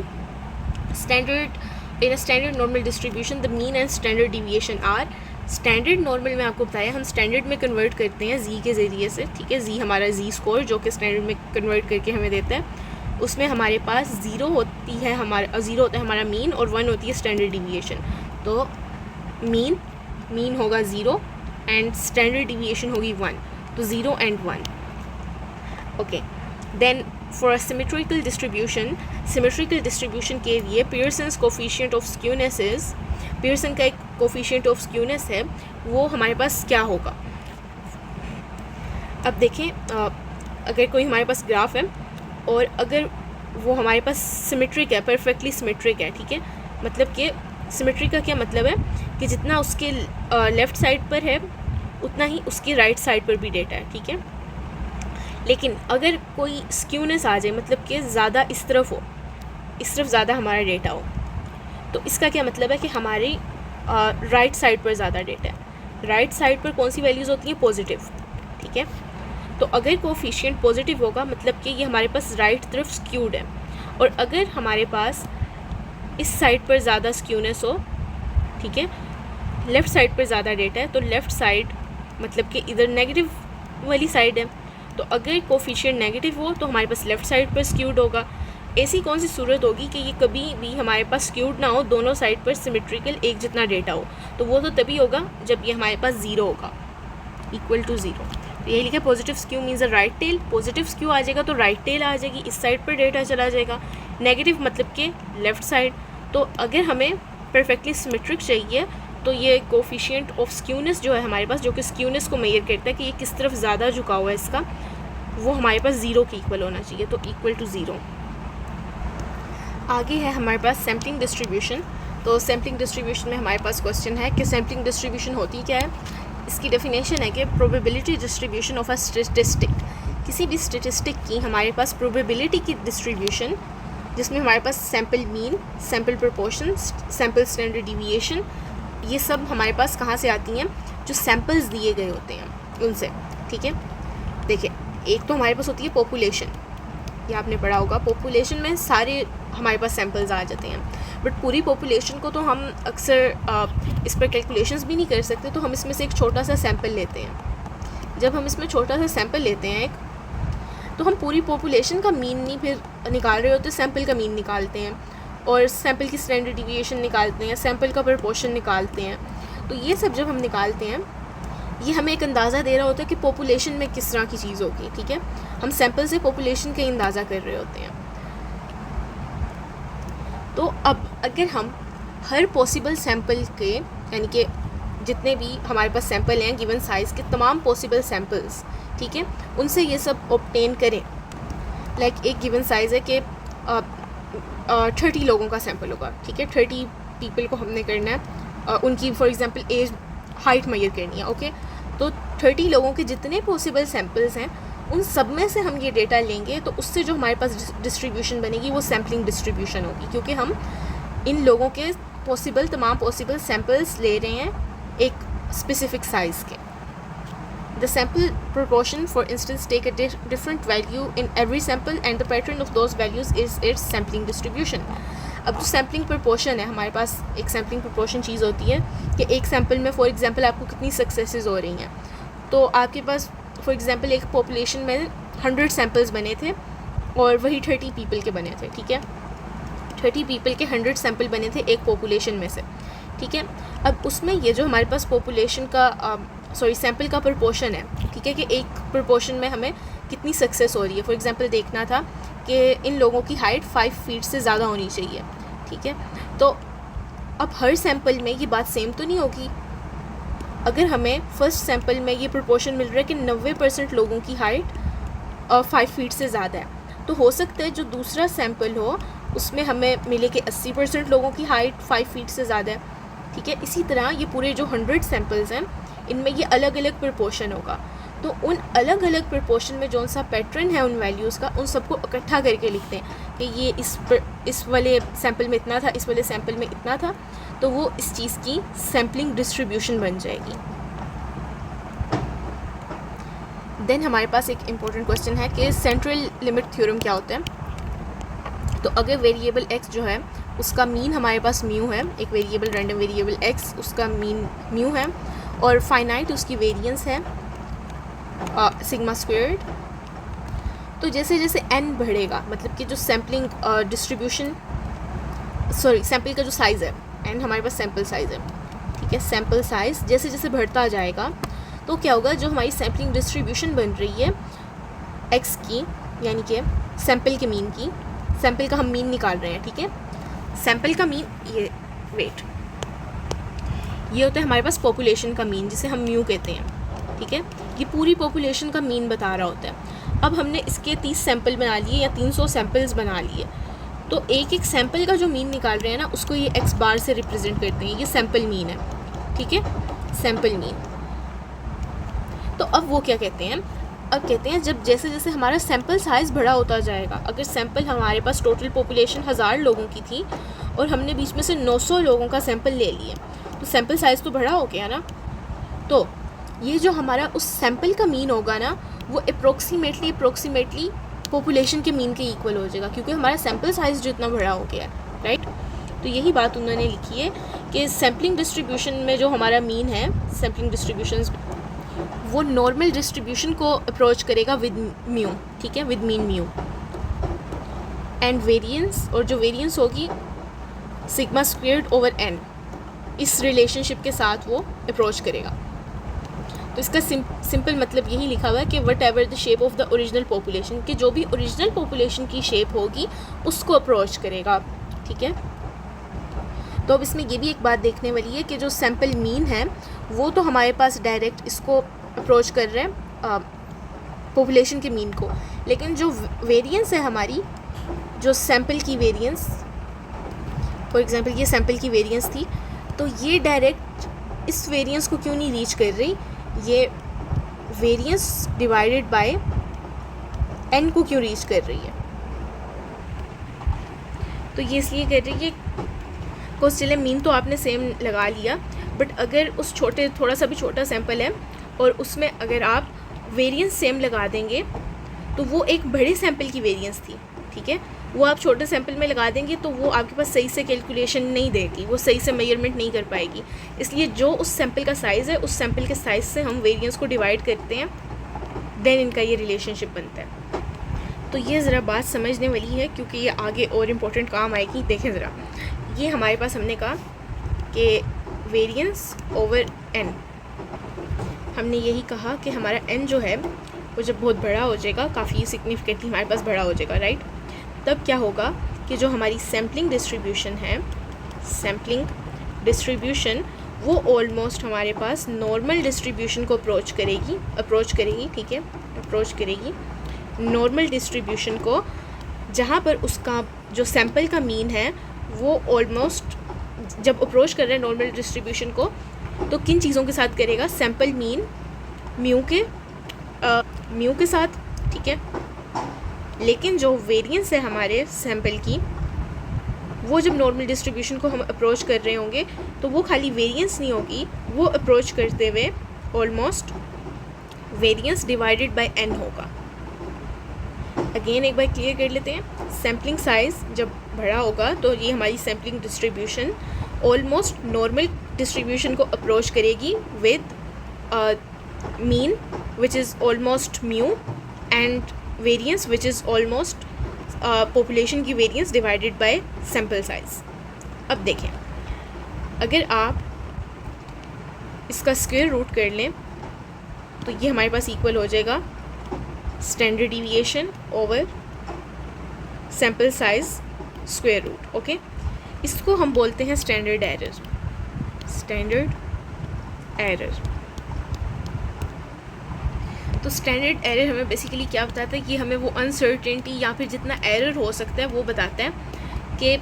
In a standard normal distribution the mean and standard deviation are. Standard normal में आपको बताया हम स्टैंडर्ड में कन्वर्ट करते हैं जी के ज़रिए से, ठीक है। जी हमारा जी स्कोर जो कि स्टैंडर्ड में कन्वर्ट करके हमें देता है, उसमें हमारे पास 0 होता है हमारा मीन और 1 होती है स्टैंडर्ड डिविएशन। तो मीन होगा 0 एंड स्टैंडर्ड डिविएशन होगी 1, तो 0 and 1, okay. Then for a symmetrical distribution के लिए Pearson's coefficient of skewness Pearson का एक कोफिशिएंट ऑफ स्क्यूनेस है, वो हमारे पास क्या होगा। अब देखें, अगर कोई हमारे पास ग्राफ है और अगर वो हमारे पास सिमेट्रिक है, परफेक्टली सिमेट्रिक है, ठीक है। मतलब कि सिमेट्रिक का क्या मतलब है कि जितना उसके लेफ़्ट साइड पर है उतना ही उसकी राइट साइड पर भी डेटा है, ठीक है। लेकिन अगर कोई स्क्यूनेस आ जाए, मतलब कि ज़्यादा इस तरफ हो, इस तरफ ज़्यादा हमारा डेटा हो, तो इसका क्या मतलब है कि हमारी राइट साइड पर ज़्यादा डेटा है। राइट साइड पर कौन सी वैल्यूज़ होती हैं, पॉजिटिव, ठीक है। तो अगर कोफिशिएंट पॉजिटिव होगा मतलब कि ये हमारे पास राइट तरफ स्क्यूड है, और अगर हमारे पास इस साइड पर ज़्यादा स्क्यूनेस हो, ठीक है, लेफ़्ट साइड पर ज़्यादा डेटा है, तो लेफ़्ट साइड मतलब कि इधर नेगेटिव वाली साइड है। तो अगर कोफिशिएंट नेगेटिव हो तो हमारे पास लेफ़्ट साइड पर स्क्यूड होगा। ऐसी कौन सी सूरत होगी कि ये कभी भी हमारे पास स्क्यूड ना हो, दोनों साइड पर सिमेट्रिकल एक जितना डेटा हो, तो वो तो तभी होगा जब ये हमारे पास 0 होगा, इक्वल टू 0। तो यही लिखा positive skew means a right tail. Positive skew आ जाएगा तो राइट टेल आ जाएगी, इस साइड पर डेटा चला जाएगा। नेगेटिव मतलब कि लेफ़्ट साइड। तो अगर हमें परफेक्टली सिमेट्रिक चाहिए तो ये कोफिशिएंट ऑफ स्क्यूनेस जो है हमारे पास, जो कि स्क्यूनेस को मेजर करता है कि ये किस तरफ ज़्यादा झुका हुआ है इसका, वो हमारे पास 0 के इक्वल होना चाहिए, तो इक्वल टू 0। आगे है हमारे पास सैम्पलिंग डिस्ट्रीब्यूशन। तो सैम्पलिंग डिस्ट्रीब्यूशन में हमारे पास क्वेश्चन है कि सैम्पलिंग डिस्ट्रीब्यूशन होती क्या है। इसकी डेफिनेशन है कि probability distribution of a statistic, किसी भी स्टैटिस्टिक की हमारे पास प्रोबेबिलिटी की डिस्ट्रीब्यूशन, जिसमें हमारे पास sample mean, sample proportion, sample standard deviation, ये सब हमारे पास कहाँ से आती हैं, जो सैम्पल्स दिए गए होते हैं उनसे, ठीक है। देखिए, एक तो हमारे पास होती है पॉपुलेशन, ये आपने पढ़ा होगा। पॉपुलेशन में सारे हमारे पास सैम्पल्स आ जाते हैं, बट पूरी पॉपुलेशन को तो हम अक्सर इस पर कैलकुलेशंस भी नहीं कर सकते, तो हम इसमें से एक छोटा सा सैम्पल लेते हैं। जब हम इसमें छोटा सा सैम्पल लेते हैं एक, तो हम पूरी पॉपुलेशन का मीन नहीं फिर निकाल रहे होते, सैम्पल का मीन निकालते हैं और सैम्पल की स्टैंडर्ड डिविएशन निकालते हैं, सैम्पल का प्रपोर्शन निकालते हैं। तो ये सब जब हम निकालते हैं, ये हमें एक अंदाज़ा दे रहा होता है कि पॉपुलेशन में किस तरह की चीज़ होगी, ठीक है। हम सैम्पल से पॉपुलेशन का अंदाज़ा कर रहे होते हैं। तो अब अगर हम हर पॉसिबल सैम्पल के, यानी कि जितने भी हमारे पास सैम्पल हैं गिवन साइज़ के, तमाम पॉसिबल सैम्पल्स, ठीक है, उनसे ये सब ऑब्टेन करें। लाइक एक गिवन साइज़ है कि 30 लोगों का सैम्पल होगा, ठीक है, 30 पीपल को हमने करना है, उनकी for example age, height measure करनी है, ओके। तो 30 लोगों के जितने पॉसिबल सैम्पल्स हैं उन सब में से हम ये डेटा लेंगे, तो उससे जो हमारे पास डिस्ट्रीब्यूशन बनेगी वो सैम्पलिंग डिस्ट्रीब्यूशन होगी, क्योंकि हम इन लोगों के तमाम पॉसिबल सैम्पल्स ले रहे हैं एक स्पेसिफिक साइज़ के। The sample proportion, for instance, take a different value in every sample and the pattern of those values is its sampling distribution. अब जो सैम्पलिंग प्रपोर्शन है, हमारे पास एक सैम्पलिंग प्रपोर्शन चीज़ होती है कि एक सैम्पल में फॉर एग्जांपल आपको कितनी सक्सेसेस हो रही हैं। तो आपके पास फॉर एग्जांपल एक पॉपुलेशन में 100 सैम्पल्स बने थे और वही 30 पीपल के बने थे, ठीक है। 30 पीपल के 100 सैम्पल बने थे एक पॉपुलेशन में से, ठीक है। अब उसमें ये जो हमारे पास पॉपुलेशन का सैम्पल का प्रपोर्शन है, ठीक है, कि एक प्रपोर्शन में हमें कितनी सक्सेस हो रही है। फॉर एग्जांपल देखना था कि इन लोगों की हाइट 5 फीट से ज़्यादा होनी चाहिए, ठीक है। तो अब हर सैम्पल में ये बात सेम तो नहीं होगी। अगर हमें फर्स्ट सैम्पल में ये प्रपोर्शन मिल रहा है कि 90% लोगों की हाइट 5 फीट से ज़्यादा है, तो हो सकता है जो दूसरा सैम्पल हो उसमें हमें मिले कि 80% लोगों की हाइट 5 फीट से ज़्यादा है, ठीक है। इसी तरह ये पूरे जो 100 सैम्पल्स हैं इनमें ये अलग अलग प्रपोर्शन होगा। तो उन अलग अलग प्रपोर्शन में जौन सा पैटर्न है उन वैल्यूज़ का, उन सबको इकट्ठा करके लिखते हैं कि ये इस वाले सैम्पल में इतना था, इस वाले सैम्पल में इतना था, तो वो इस चीज़ की सैम्पलिंग डिस्ट्रीब्यूशन बन जाएगी। देन हमारे पास एक इम्पोर्टेंट क्वेश्चन है कि सेंट्रल लिमिट थ्योरम क्या होता है। तो अगर वेरिएबल x जो है उसका मीन हमारे पास म्यू है, एक वेरिएबल रैंडम वेरिएबल x उसका मीन म्यू है और फाइनाइट उसकी वेरिएंस है सिग्मा स्क्वायर्ड। तो जैसे जैसे n बढ़ेगा, मतलब कि जो सैम्पलिंग डिस्ट्रीब्यूशन सैम्पल का जो साइज़ है, n हमारे पास सैम्पल साइज़ है, ठीक है। सैम्पल साइज़ जैसे जैसे बढ़ता जाएगा तो क्या होगा, जो हमारी सैम्पलिंग डिस्ट्रीब्यूशन बन रही है x की, यानी कि सैम्पल के मीन की, सैम्पल का हम मीन निकाल रहे हैं, ठीक है। सैम्पल का मीन ये ये होता है हमारे पास पॉपुलेशन का मीन, जिसे हम म्यू कहते हैं, ठीक है। ये पूरी पॉपुलेशन का मीन बता रहा होता है। अब हमने इसके 30 सैम्पल बना लिए या 300 सैम्पल्स बना लिए, तो एक एक सैम्पल का जो मीन निकाल रहे हैं ना उसको ये x बार से रिप्रेजेंट करते हैं। ये सैम्पल मीन है, ठीक है, सैम्पल मीन। तो अब वो क्या कहते हैं, अब कहते हैं जब जैसे जैसे हमारा सैम्पल साइज़ बड़ा होता जाएगा, अगर सैम्पल हमारे पास टोटल पॉपुलेशन 1000 लोगों की थी और हमने बीच में से 900 लोगों का सैम्पल ले लिए, तो सैम्पल साइज़ तो बड़ा हो गया ना। तो ये जो हमारा उस सैम्पल का मीन होगा ना वो अप्रोक्सीमेटली पॉपुलेशन के मीन के इक्वल हो जाएगा, क्योंकि हमारा सैम्पल साइज़ जो इतना बड़ा हो गया है, राइट। तो यही बात उन्होंने लिखी है कि सैम्पलिंग डिस्ट्रीब्यूशन में जो हमारा मीन है, सैम्पलिंग डिस्ट्रीब्यूशन वो नॉर्मल डिस्ट्रीब्यूशन को अप्रोच करेगा विद म्यू, ठीक है, with mean mu. And variance, और जो वेरिएंस होगी सिग्मा स्क्वायर्ड ओवर n, इस रिलेशनशिप के साथ वो अप्रोच करेगा। तो इसका सिंपल मतलब यही लिखा हुआ है कि what ever the shape of the original population, कि जो भी ओरिजिनल पॉपुलेशन की शेप होगी उसको अप्रोच करेगा, ठीक है। तो अब इसमें ये भी एक बात देखने वाली है कि जो सैम्पल मीन है वो तो हमारे पास डायरेक्ट इसको अप्रोच कर रहे हैं पॉपुलेशन के मीन को, लेकिन जो वेरिएंस है हमारी, जो सैम्पल की वेरिएंस, फॉर एग्जांपल ये सैम्पल की वेरिएंस थी, तो ये डायरेक्ट इस वेरिएंस को क्यों नहीं रीच कर रही, ये वेरिएंस डिवाइडेड बाय n को क्यों रीच कर रही है। तो ये इसलिए कर रही है कि चले मीन तो आपने सेम लगा लिया, बट अगर उस थोड़ा सा भी छोटा सैम्पल है और उसमें अगर आप वेरिएंस सेम लगा देंगे तो वो एक बड़े सैम्पल की वेरिएंस थी, ठीक है, वो आप छोटे सैम्पल में लगा देंगे तो वो आपके पास सही से कैलकुलेशन नहीं देगी, वो सही से मेजरमेंट नहीं कर पाएगी। इसलिए जो उस सैम्पल का साइज़ है उस सैम्पल के साइज़ से हम वेरिएंस को डिवाइड करते हैं, देन इनका ये रिलेशनशिप बनता है। तो ये ज़रा बात समझने वाली है क्योंकि ये आगे और इम्पोर्टेंट काम आएगी। देखें ज़रा, ये हमारे पास हमने कहा कि वेरिएंस ओवर n, हमने यही कहा कि हमारा n जो है वो जब बहुत बड़ा हो जाएगा, काफ़ी सिग्निफिकेंटली हमारे पास बड़ा हो जाएगा, राइट, तब क्या होगा कि जो हमारी सैम्पलिंग डिस्ट्रीब्यूशन है, सैम्पलिंग डिस्ट्रीब्यूशन वो ऑलमोस्ट हमारे पास नॉर्मल डिस्ट्रीब्यूशन को अप्रोच करेगी, ठीक है, अप्रोच करेगी नॉर्मल डिस्ट्रीब्यूशन को, जहाँ पर उसका जो सैम्पल का मीन है वो ऑलमोस्ट जब अप्रोच कर रहे हैं नॉर्मल डिस्ट्रीब्यूशन को, तो किन चीज़ों के साथ करेगा, सैम्पल मीन म्यू के साथ, ठीक है। लेकिन जो वेरिएंस है हमारे सैम्पल की, वो जब नॉर्मल डिस्ट्रीब्यूशन को हम अप्रोच कर रहे होंगे तो वो खाली वेरिएंस नहीं होगी, वो अप्रोच करते हुए almost variance divided bye n होगा। अगेन एक बार क्लियर कर लेते हैं। सैम्पलिंग साइज़ जब बड़ा होगा तो ये हमारी sampling distribution almost normal distribution को अप्रोच करेगी with mean which is almost mu and variance which is almost population की variance divided by sample size. अब देखें, अगर आप इसका स्क्वायर रूट कर लें तो ये हमारे पास इक्वल हो जाएगा standard deviation over sample size square root. Okay, इसको हम बोलते हैं स्टैंडर्ड एरर। स्टैंडर्ड एरर, तो स्टैंडर्ड एरर हमें बेसिकली क्या बताता है कि हमें वो अनसर्टेनिटी या फिर जितना एरर हो सकता है वो बताता है कि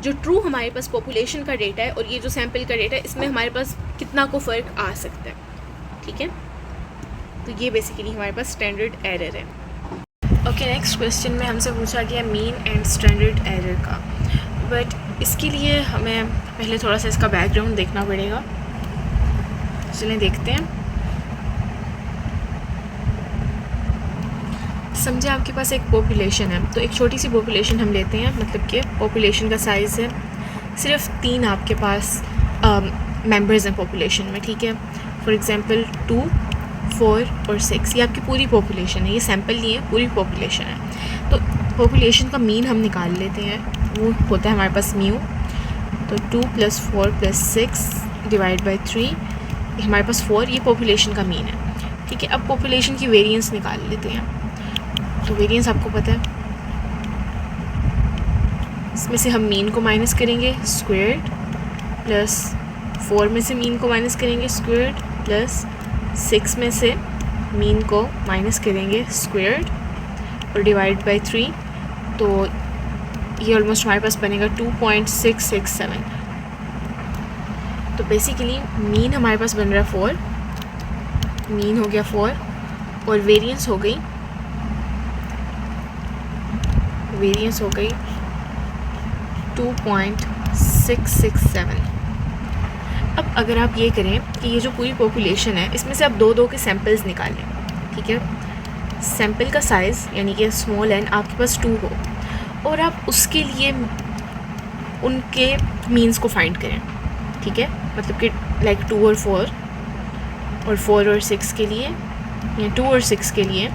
जो ट्रू हमारे पास पॉपुलेशन का डेटा है और ये जो सैम्पल का डेटा है इसमें हमारे पास कितना को फ़र्क आ सकता है। ठीक है, तो ये बेसिकली हमारे पास स्टैंडर्ड एरर है। ओके, नेक्स्ट क्वेश्चन में हमसे पूछा गया मीन एंड स्टैंडर्ड एरर का, बट इसके लिए हमें पहले थोड़ा सा इसका बैकग्राउंड देखना पड़ेगा। चलें देखते हैं। समझे आपके पास एक पॉपुलेशन है, तो एक छोटी सी पॉपुलेशन हम लेते हैं, मतलब कि पॉपुलेशन का साइज़ है सिर्फ 3 आपके पास मेंबर्स हैं पॉपुलेशन में। ठीक है, फॉर एग्जांपल 2, 4 और 6, ये आपकी पूरी पॉपुलेशन है, ये सैम्पल नहीं है, पूरी पॉपुलेशन है। तो पॉपुलेशन का मीन हम निकाल लेते हैं, वो होता है हमारे पास म्यू। तो 2 + 4 + 6 डिवाइड बाई 3, हमारे पास 4, ये पॉपुलेशन का मीन है। ठीक है, अब पॉपुलेशन की वेरिएंस निकाल लेते हैं। तो वेरिएंस आपको पता है, इसमें से हम मीन को माइनस करेंगे स्क्वायर्ड, प्लस 4 में से मीन को माइनस करेंगे स्क्वायर्ड, प्लस 6 में से मीन को माइनस करेंगे स्क्वायर्ड और डिवाइड बाई 3। तो ये ऑलमोस्ट हमारे पास बनेगा 2.667। तो बेसिकली मीन हमारे पास बन रहा है 4, मीन हो गया 4 और वेरिएंस हो गई 2.667। अब अगर आप ये करें कि ये जो पूरी पॉपुलेशन है इसमें से आप 2-2 के सैम्पल्स निकालें। ठीक है, सैम्पल का साइज़ यानी कि स्मॉल n आपके पास 2 हो और आप उसके लिए उनके मीन्स को फाइंड करें। ठीक है, मतलब कि लाइक 2 और 4 और 4 और 6 के लिए या 2 और 6 के लिए,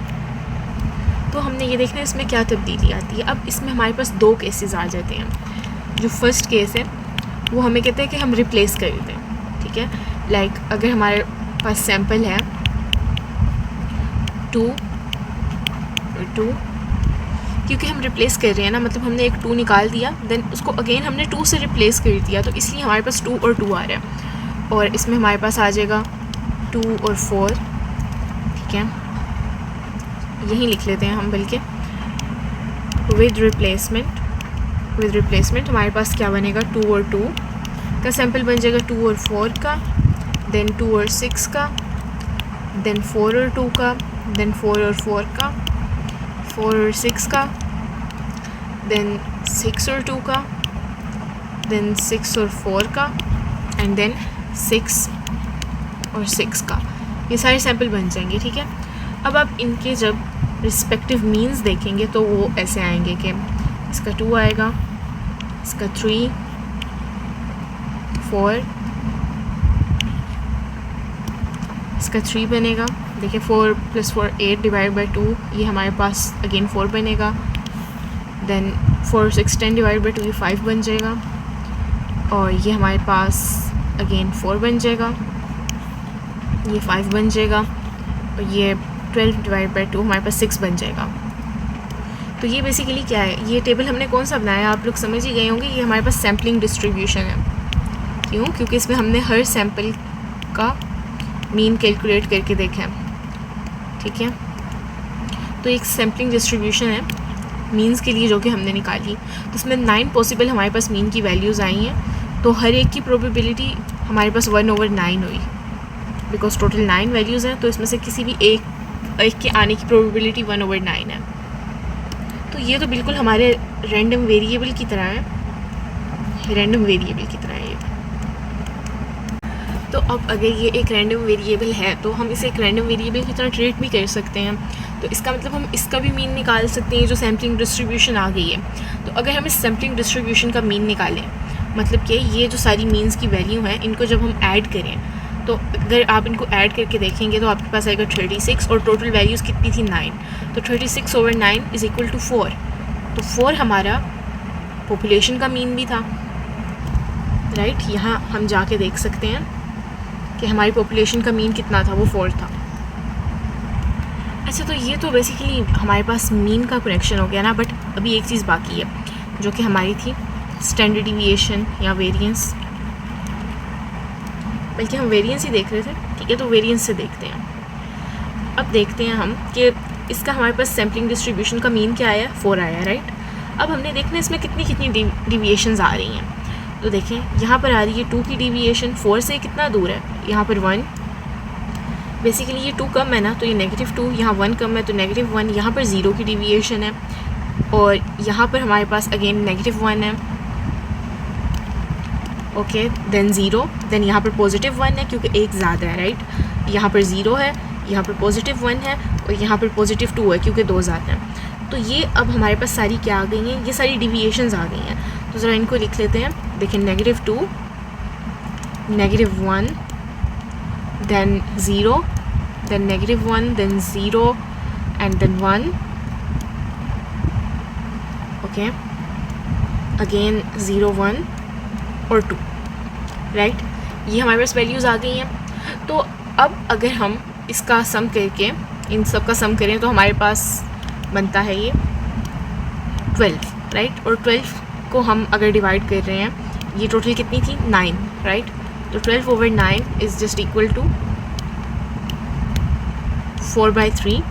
तो हमने ये देखना है इसमें क्या तब्दीली आती है। अब इसमें हमारे पास 2 केसेस आ जाते हैं। जो फर्स्ट केस है वो हमें कहते हैं कि हम रिप्लेस कर देते हैं। ठीक है, लाइक अगर हमारे पास सैम्पल है 2 और 2, क्योंकि हम रिप्लेस कर रहे हैं ना, मतलब हमने एक 2 निकाल दिया, देन उसको अगेन हमने 2 से रिप्लेस कर दिया, तो इसलिए हमारे पास 2 और 2 आ रहा है और इसमें हमारे पास आ जाएगा 2 और 4। ठीक है, यही लिख लेते हैं हम, बल्कि विद रिप्लेसमेंट हमारे पास क्या बनेगा 2 और 2 का सैम्पल बन जाएगा, 2 और 4 का, देन 2 और 6 का, देन 4 और 2 का, देन 4 और 4 का, 4 और 6 का, देन 6 और 2 का, देन 6 और 4 का एंड देन 6 और 6 का। ये सारे सैम्पल बन जाएंगे। ठीक है, अब आप इनके जब रिस्पेक्टिव मीन्स देखेंगे तो वो ऐसे आएंगे कि इसका 2 आएगा, इसका 3, 4, इसका 3 बनेगा। देखिए 4 + 4 8 डिवाइड बाई 2, ये हमारे पास अगेन 4 बनेगा। देन 4 और 6 10 डिवाइड बाई 2, ये 5 बन जाएगा और ये हमारे पास अगेन 4 बन जाएगा, ये 5 बन जाएगा और ये 12 डिवाइड बाई 2 हमारे पास 6 बन जाएगा। तो ये बेसिकली क्या है, ये टेबल हमने कौन सा बनाया आप लोग समझ ही गए होंगे, ये हमारे पास सैम्पलिंग डिस्ट्रीब्यूशन है। क्यों? क्योंकि इसमें हमने हर सैम्पल का मीन कैलकुलेट करके देखा है। ठीक है, तो एक सैम्पलिंग डिस्ट्रीब्यूशन है मीन्स के लिए जो कि हमने निकाली, तो इसमें 9 पॉसिबल हमारे पास मीन की वैल्यूज़ आई हैं। तो हर एक की प्रोबेबिलिटी हमारे पास 1/9 हुई, बिकॉज टोटल 9 वैल्यूज़ हैं, तो इसमें से किसी भी एक के आने की प्रोबेबिलिटी 1/9 है। तो ये तो बिल्कुल हमारे रैंडम वेरिएबल की तरह है, रैंडम वेरिएबल की तरह है ये। तो अब अगर ये एक रैंडम वेरिएबल है तो हम इसे एक रैंडम वेरिएबल की तरह ट्रीट भी कर सकते हैं। तो इसका मतलब हम इसका भी मीन निकाल सकते हैं, जो सैम्पलिंग डिस्ट्रीब्यूशन आ गई है। तो अगर हम इस सैम्पलिंग डिस्ट्रीब्यूशन का मीन निकालें, मतलब कि ये जो सारी मीन्स की वैल्यू हैं इनको जब हम ऐड करें, तो अगर आप इनको ऐड करके देखेंगे तो आपके पास आएगा 36 और टोटल वैल्यूज़ कितनी थी 9। तो 36/9 इज़ इक्वल टू 4। तो 4 हमारा पॉपुलेशन का मीन भी था, राइट। यहाँ हम जाके देख सकते हैं कि हमारी पॉपुलेशन का मीन कितना था, वो 4 था। अच्छा, तो ये तो बेसिकली हमारे पास मीन का कनेक्शन हो गया ना, बट अभी एक चीज़ बाकी है जो कि हमारी थी स्टैंडर्ड डिविएशन या वेरिएंस। बल्कि हम वेरिएंस ही देख रहे थे, ठीक है, तो वेरिएंस से देखते हैं। अब देखते हैं हम कि इसका हमारे पास सैम्पलिंग डिस्ट्रीब्यूशन का मीन क्या आया, 4 आया, राइट। अब हमने देखना है इसमें कितनी डिविएशंस आ रही हैं। तो देखें यहाँ पर आ रही है 2 की डिविएशन, 4 से कितना दूर है, यहाँ पर 1। बेसिकली ये 2 कम है ना, तो ये -2, यहाँ 1 कम है तो -1, यहाँ पर 0 की डिविएशन है, और यहाँ पर हमारे पास अगेन -1 है, ओके, देन 0, देन यहाँ पर +1 है क्योंकि एक ज़्यादा है, राइट। यहाँ पर 0 है, यहाँ पर +1 है, और यहाँ पर +2 है क्योंकि 2 ज़्यादा हैं। तो ये अब हमारे पास सारी क्या आ गई हैं, ये सारी डिविएशंस आ गई हैं। तो ज़रा इनको लिख लेते हैं। देखिए -2, -1, then 0, then -1, then 0 and then 1, okay, again 0, 1 और 2, राइट। ये हमारे पास वैल्यूज़ आ गई हैं। तो अब अगर हम इसका सम करके इन सब का सम करें तो हमारे पास बनता है ये 12, राइट। और 12 को हम अगर डिवाइड कर रहे हैं, ये टोटल कितनी थी 9, राइट। तो 12/9 इज़ जस्ट इक्वल टू 4/3।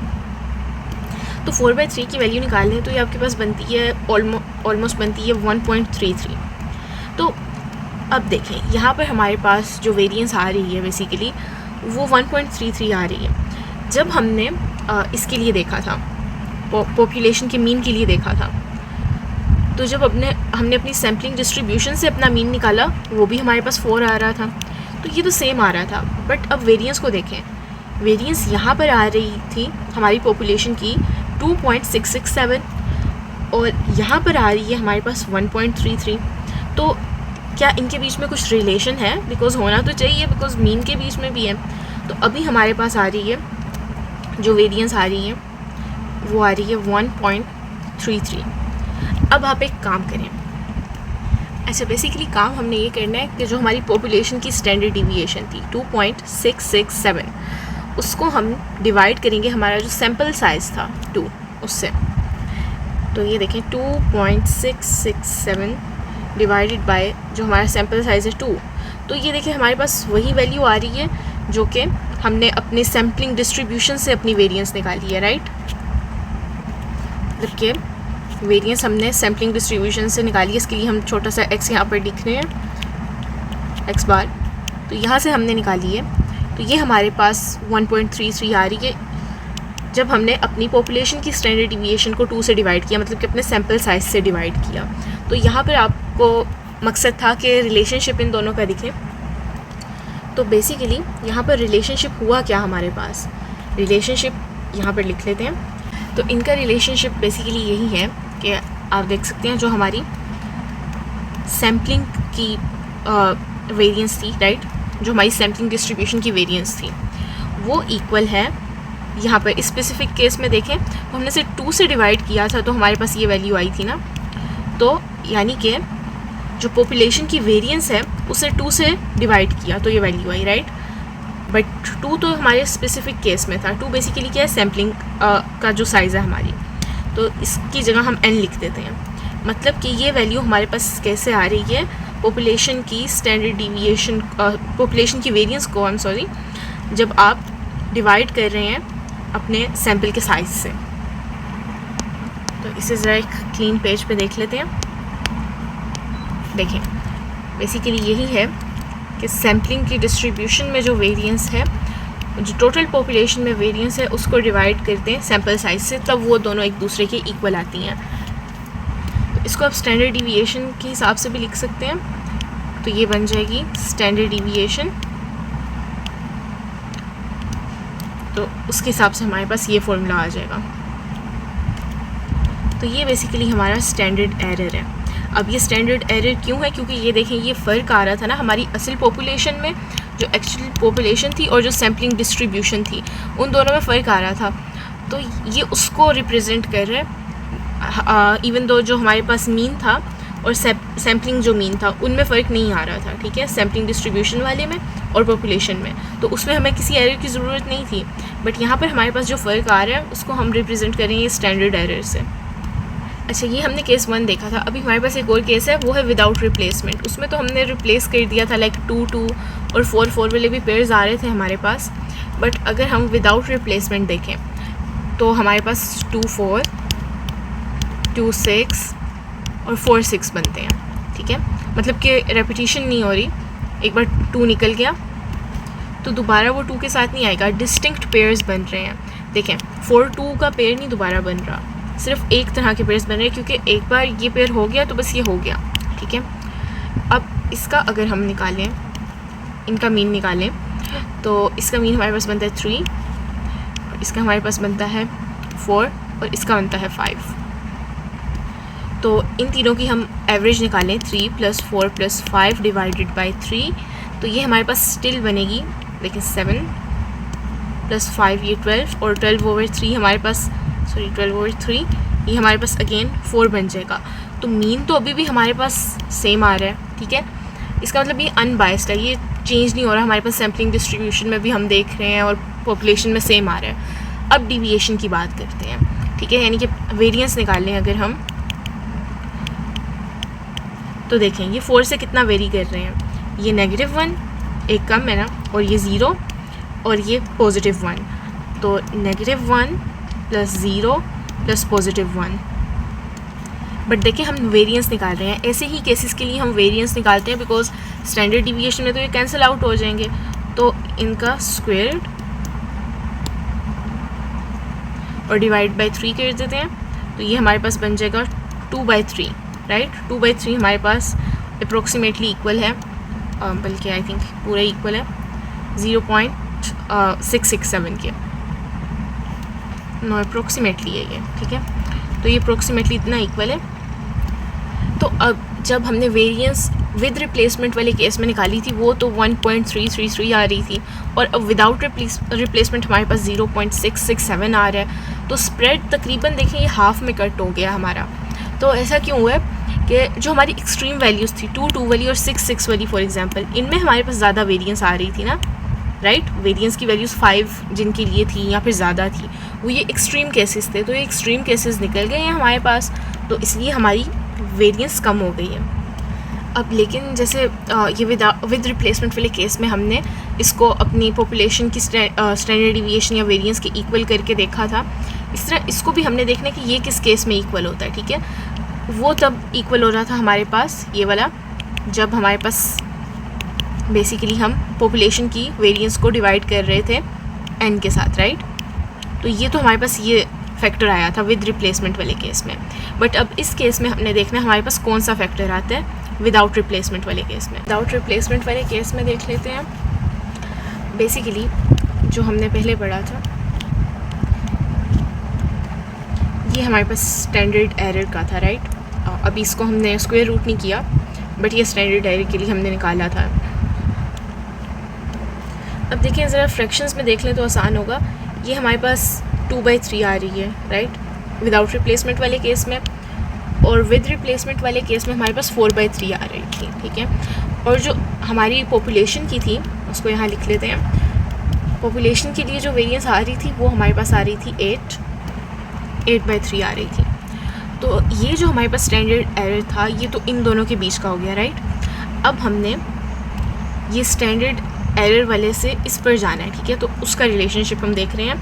तो 4/3 की वैल्यू निकालें तो ये आपके पास बनती है ऑलमोस्ट बनती है 1.33। तो अब देखें यहाँ पर हमारे पास जो वेरिएंस आ रही है बेसिकली वो 1.33 आ रही है। जब हमने इसके लिए देखा था, पॉपुलेशन के मीन के लिए देखा था, तो जब हमने अपनी सैम्पलिंग डिस्ट्रीब्यूशन से अपना मीन निकाला, वो भी हमारे पास 4 आ रहा था। तो ये तो सेम आ रहा था, बट अब वेरिएंस को देखें। वेरिएंस यहाँ पर आ रही थी हमारी पॉपुलेशन की 2.667, और यहाँ पर आ रही है हमारे पास 1.33। तो क्या इनके बीच में कुछ रिलेशन है? बिकॉज़ होना तो चाहिए, बिकॉज़ मीन के बीच में भी है। तो अभी हमारे पास आ रही है जो वेरिएंस आ रही है वो आ रही है 1.33। अब आप एक काम करें। अच्छा, बेसिकली काम हमने ये करना है कि जो हमारी पॉपुलेशन की स्टैंडर्ड डिविएशन थी 2.667, उसको हम डिवाइड करेंगे हमारा जो सैम्पल साइज़ था 2 उससे। तो ये देखें 2.667 डिवाइडेड बाय जो हमारा सैम्पल साइज़ है 2। तो ये देखें हमारे पास वही वैल्यू आ रही है जो कि हमने अपने सैम्पलिंग डिस्ट्रीब्यूशन से अपनी वेरिएंस निकाली है, राइट। मतलब कि वेरिएंस हमने सैम्पलिंग डिस्ट्रीब्यूशन से निकाली है। इसके लिए हम छोटा सा x यहाँ पर लिख रहे हैं, x बार। तो यहाँ से हमने निकाली है, तो ये हमारे पास 1.33 आ रही है जब हमने अपनी पॉपुलेशन की स्टैंडर्ड डिविएशन को 2 से डिवाइड किया, मतलब कि अपने सैम्पल साइज़ से डिवाइड किया। तो यहाँ पर आपको मकसद था कि रिलेशनशिप इन दोनों का दिखे। तो बेसिकली यहाँ पर रिलेशनशिप हुआ क्या हमारे पास, रिलेशनशिप यहाँ पर लिख लेते हैं। तो इनका रिलेशनशिप बेसिकली यही है कि आप देख सकते हैं जो हमारी सैम्पलिंग की वेरिएंस थी, राइट, जो हमारी सैम्पलिंग डिस्ट्रीब्यूशन की वेरिएंस थी वो इक्वल है। यहाँ पर स्पेसिफिक केस में देखें तो हमने से 2 से डिवाइड किया था तो हमारे पास ये वैल्यू आई थी ना। तो यानी कि जो पॉपुलेशन की वेरिएंस है उसे 2 से डिवाइड किया तो ये वैल्यू आई, राइट। बट 2 तो हमारे स्पेसिफिक केस में था। 2 बेसिकली क्या है, सैम्पलिंग का जो साइज़ है हमारी, तो इसकी जगह हम n लिख देते हैं। मतलब कि ये वैल्यू हमारे पास कैसे आ रही है, पॉपुलेशन की स्टैंडर्ड डिविएशन, पॉपुलेशन की वेरिएंस को जब आप डिवाइड कर रहे हैं अपने सैम्पल के साइज़ से। तो इसे ज़रा एक क्लीन पेज पे देख लेते हैं। देखें बेसिकली यही है कि सैम्पलिंग की डिस्ट्रीब्यूशन में जो वेरिएंस है, जो टोटल पॉपुलेशन में वेरिएंस है, उसको डिवाइड करते हैं सैम्पल साइज़ से, तब वो दोनों एक दूसरे के इक्वल आती हैं। तो इसको आप स्टैंडर्ड डिविएशन के हिसाब से भी लिख सकते हैं। तो ये बन जाएगी स्टैंडर्ड डिविएशन तो उसके हिसाब से हमारे पास ये फॉर्मूला आ जाएगा। तो ये बेसिकली हमारा स्टैंडर्ड एरर है। अब ये स्टैंडर्ड एरर क्यों है? क्योंकि ये देखें, ये फ़र्क आ रहा था ना हमारी असल पॉपुलेशन में, जो एक्चुअल पॉपुलेशन थी और जो सैम्पलिंग डिस्ट्रीब्यूशन थी, उन दोनों में फ़र्क आ रहा था। तो ये उसको रिप्रेजेंट कर रहे हैं, इवन दो जो हमारे पास मीन था और सैम्पलिंग जो मीन था उनमें फ़र्क नहीं आ रहा था, ठीक है, सैम्पलिंग डिस्ट्रीब्यूशन वाले में और पॉपुलेशन में, तो उसमें हमें किसी एरर की ज़रूरत नहीं थी। बट यहाँ पर हमारे पास जो फ़र्क आ रहा है उसको हम रिप्रेजेंट करेंगे स्टैंडर्ड एरर से। अच्छा, ये हमने केस 1 देखा था। अभी हमारे पास एक और केस है, वो है विदाउट रिप्लेसमेंट। उसमें तो हमने रिप्लेस कर दिया था, लाइक 2 2 और 4 4 वाले भी पेयर्स आ रहे थे हमारे पास। बट अगर हम विदाउट रिप्लेसमेंट देखें तो हमारे पास 2 4 2 6 और 4 6 बनते हैं, ठीक है, मतलब कि रेपिटेशन नहीं हो रही। एक बार 2 निकल गया तो दोबारा वो 2 के साथ नहीं आएगा, डिस्टिंक्ट पेयर्स बन रहे हैं। देखें, 4 2 का पेयर नहीं दोबारा बन रहा, सिर्फ एक तरह के पेयर्स बन रहे हैं, क्योंकि एक बार ये पेयर हो गया तो बस ये हो गया, ठीक है। अब इसका अगर हम निकालें, इनका मीन निकालें, तो इसका मीन हमारे पास बनता है 3, इसका हमारे पास बनता है 4 और इसका बनता है 5। तो इन तीनों की हम एवरेज निकालें, 3 + 4 + 5 डिवाइडेड बाई 3, तो ये हमारे पास स्टिल बनेगी, लेकिन 7 + 5 ये 12 और 12/3 हमारे पास, सॉरी 12/3 ये हमारे पास अगेन 4 बन जाएगा। तो मीन तो अभी भी हमारे पास सेम आ रहा है, ठीक है, इसका मतलब ये अनबायस्ड है, ये चेंज नहीं हो रहा। हमारे पास सैम्पलिंग डिस्ट्रीब्यूशन में भी हम देख रहे हैं और पॉपुलेशन में सेम आ रहा है। अब डिविएशन की बात करते हैं, ठीक है, यानी कि वेरिएंस निकाल लें अगर हम, तो देखें ये 4 से कितना वेरी कर रहे हैं। ये -1 एक कम है ना, और ये 0 और ये +1, तो -1 + 0 + +1। बट देखिए हम वेरिएंस निकाल रहे हैं, ऐसे ही केसेस के लिए हम वेरिएंस निकालते हैं, बिकॉज स्टैंडर्ड डिविएशन में तो ये कैंसिल आउट हो जाएंगे। तो इनका स्क्वायर और डिवाइड बाई 3 कर देते हैं, तो ये हमारे पास बन जाएगा 2/3, राइट। 2/3 हमारे पास अप्रोक्सीमेटली इक्वल है, बल्कि आई थिंक पूरा इक्वल है 0.667 के, नो अप्रोक्सीमेटली है ये, ठीक है, तो ये अप्रोक्सीमेटली इतना इक्वल है। तो अब जब हमने वेरिएंस विद रिप्लेसमेंट वाले केस में निकाली थी, वो तो 1.333 आ रही थी, और अब विदाउट रिप्लेसमेंट हमारे पास 0.667 आ रहा है। तो स्प्रेड तकरीबन देखें ये हाफ में कट हो गया हमारा। तो ऐसा क्यों हुआ है कि जो हमारी एक्सट्रीम वैल्यूज़ थी 2 2 वाली और 6 6 वाली फॉर एग्जांपल, इनमें हमारे पास ज़्यादा वेरिएंस आ रही थी ना, राइट। वेरिएंस की वैल्यूज़ 5 जिनके लिए थी या फिर ज़्यादा थी, वो ये एक्सट्रीम केसेस थे, तो ये एक्सट्रीम केसेस निकल गए हैं हमारे पास, तो इसलिए हमारी वेरिएंस कम हो गई है। अब लेकिन जैसे ये विद रिप्लेसमेंट वाले केस में हमने इसको अपनी पॉपुलेशन की स्टैंडर्ड डिविएशन या वेरिएंस के इक्वल करके देखा था, इस तरह इसको भी हमने देखना कि ये किस केस में इक्वल होता है, ठीक है। वो तब इक्वल हो रहा था हमारे पास ये वाला, जब हमारे पास बेसिकली हम पॉपुलेशन की वेरिएंस को डिवाइड कर रहे थे n के साथ, राइट। तो ये तो हमारे पास ये फैक्टर आया था विद रिप्लेसमेंट वाले केस में। बट अब इस केस में हमने देखना है हमारे पास कौन सा फैक्टर आता है विदाउट रिप्लेसमेंट वाले केस में। विदाउट रिप्लेसमेंट वाले केस में देख लेते हैं, बेसिकली जो हमने पहले पढ़ा था, ये हमारे पास स्टैंडर्ड एरर का था, राइट। अभी इसको हमने स्क्वायर रूट नहीं किया, बट ये स्टैंडर्ड एरर के लिए हमने निकाला था। अब देखिए ज़रा फ्रैक्शंस में देख लें तो आसान होगा। ये हमारे पास 2/3 आ रही है, राइट, विदाउट रिप्लेसमेंट वाले केस में, और विद रिप्लेसमेंट वाले केस में हमारे पास 4/3 आ रही थी, ठीक है। और जो हमारी पॉपुलेशन की थी उसको यहाँ लिख लेते हैं। पॉपुलेशन के लिए जो वेरिएंस आ रही थी वो हमारे पास आ रही थी 8/3 आ रही थी। तो ये जो हमारे पास स्टैंडर्ड एरर था ये तो इन दोनों के बीच का हो गया, राइट। अब हमने ये स्टैंडर्ड एरर वाले से इस पर जाना है, ठीक है, तो उसका रिलेशनशिप हम देख रहे हैं।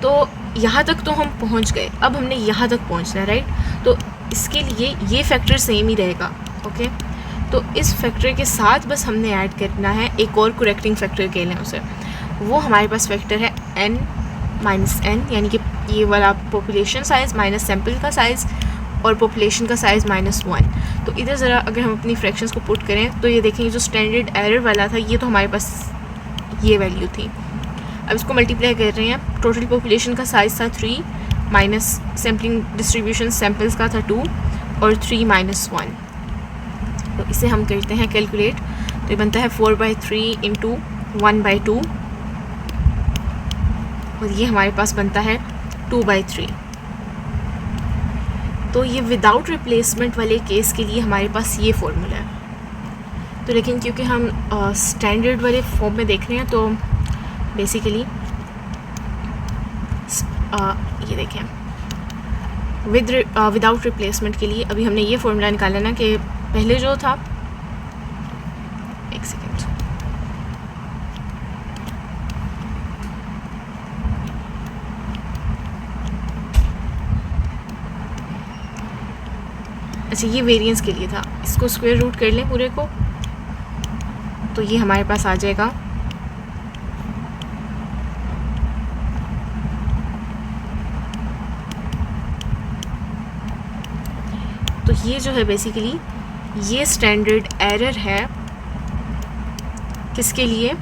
तो यहाँ तक तो हम पहुँच गए, अब हमने यहाँ तक पहुँचना है, राइट। तो इसके लिए ये फैक्टर सेम ही रहेगा, ओके। तो इस फैक्टर के साथ बस हमने ऐड करना है एक और करेक्टिंग फैक्टर कह लें उसे, वो हमारे पास फैक्टर है n - n, यानी कि ये वाला पॉपुलेशन साइज़ माइनस सैम्पल का साइज़ और पॉपुलेशन का साइज़ -1। तो इधर ज़रा अगर हम अपनी फ्रैक्शंस को पुट करें तो ये देखेंगे जो स्टैंडर्ड एरर वाला था ये तो हमारे पास ये वैल्यू थी। अब इसको मल्टीप्लाई कर रहे हैं, टोटल पॉपुलेशन का साइज़ था 3 माइनस सैम्पलिंग डिस्ट्रीब्यूशन सैम्पल्स का था 2 और 3 माइनस 1। तो इसे हम करते हैं कैलकुलेट, तो ये बनता है 4/3 इंटू 1/2 और ये हमारे पास बनता है 2/3। तो ये विदाउट रिप्लेसमेंट वाले केस के लिए हमारे पास ये फॉर्मूला है। तो लेकिन क्योंकि हम स्टैंडर्ड वाले फॉर्म में देख रहे हैं तो बेसिकली ये देखें विदाउट रिप्लेसमेंट के लिए अभी हमने ये फॉर्मूला निकाला ना कि पहले जो था, एक सेकेंड, अच्छा ये वेरिएंस के लिए था, इसको स्क्वायर रूट कर लें पूरे को तो ये हमारे पास आ जाएगा तो ये जो है बेसिकली ये स्टैंडर्ड एरर है किसके लिए,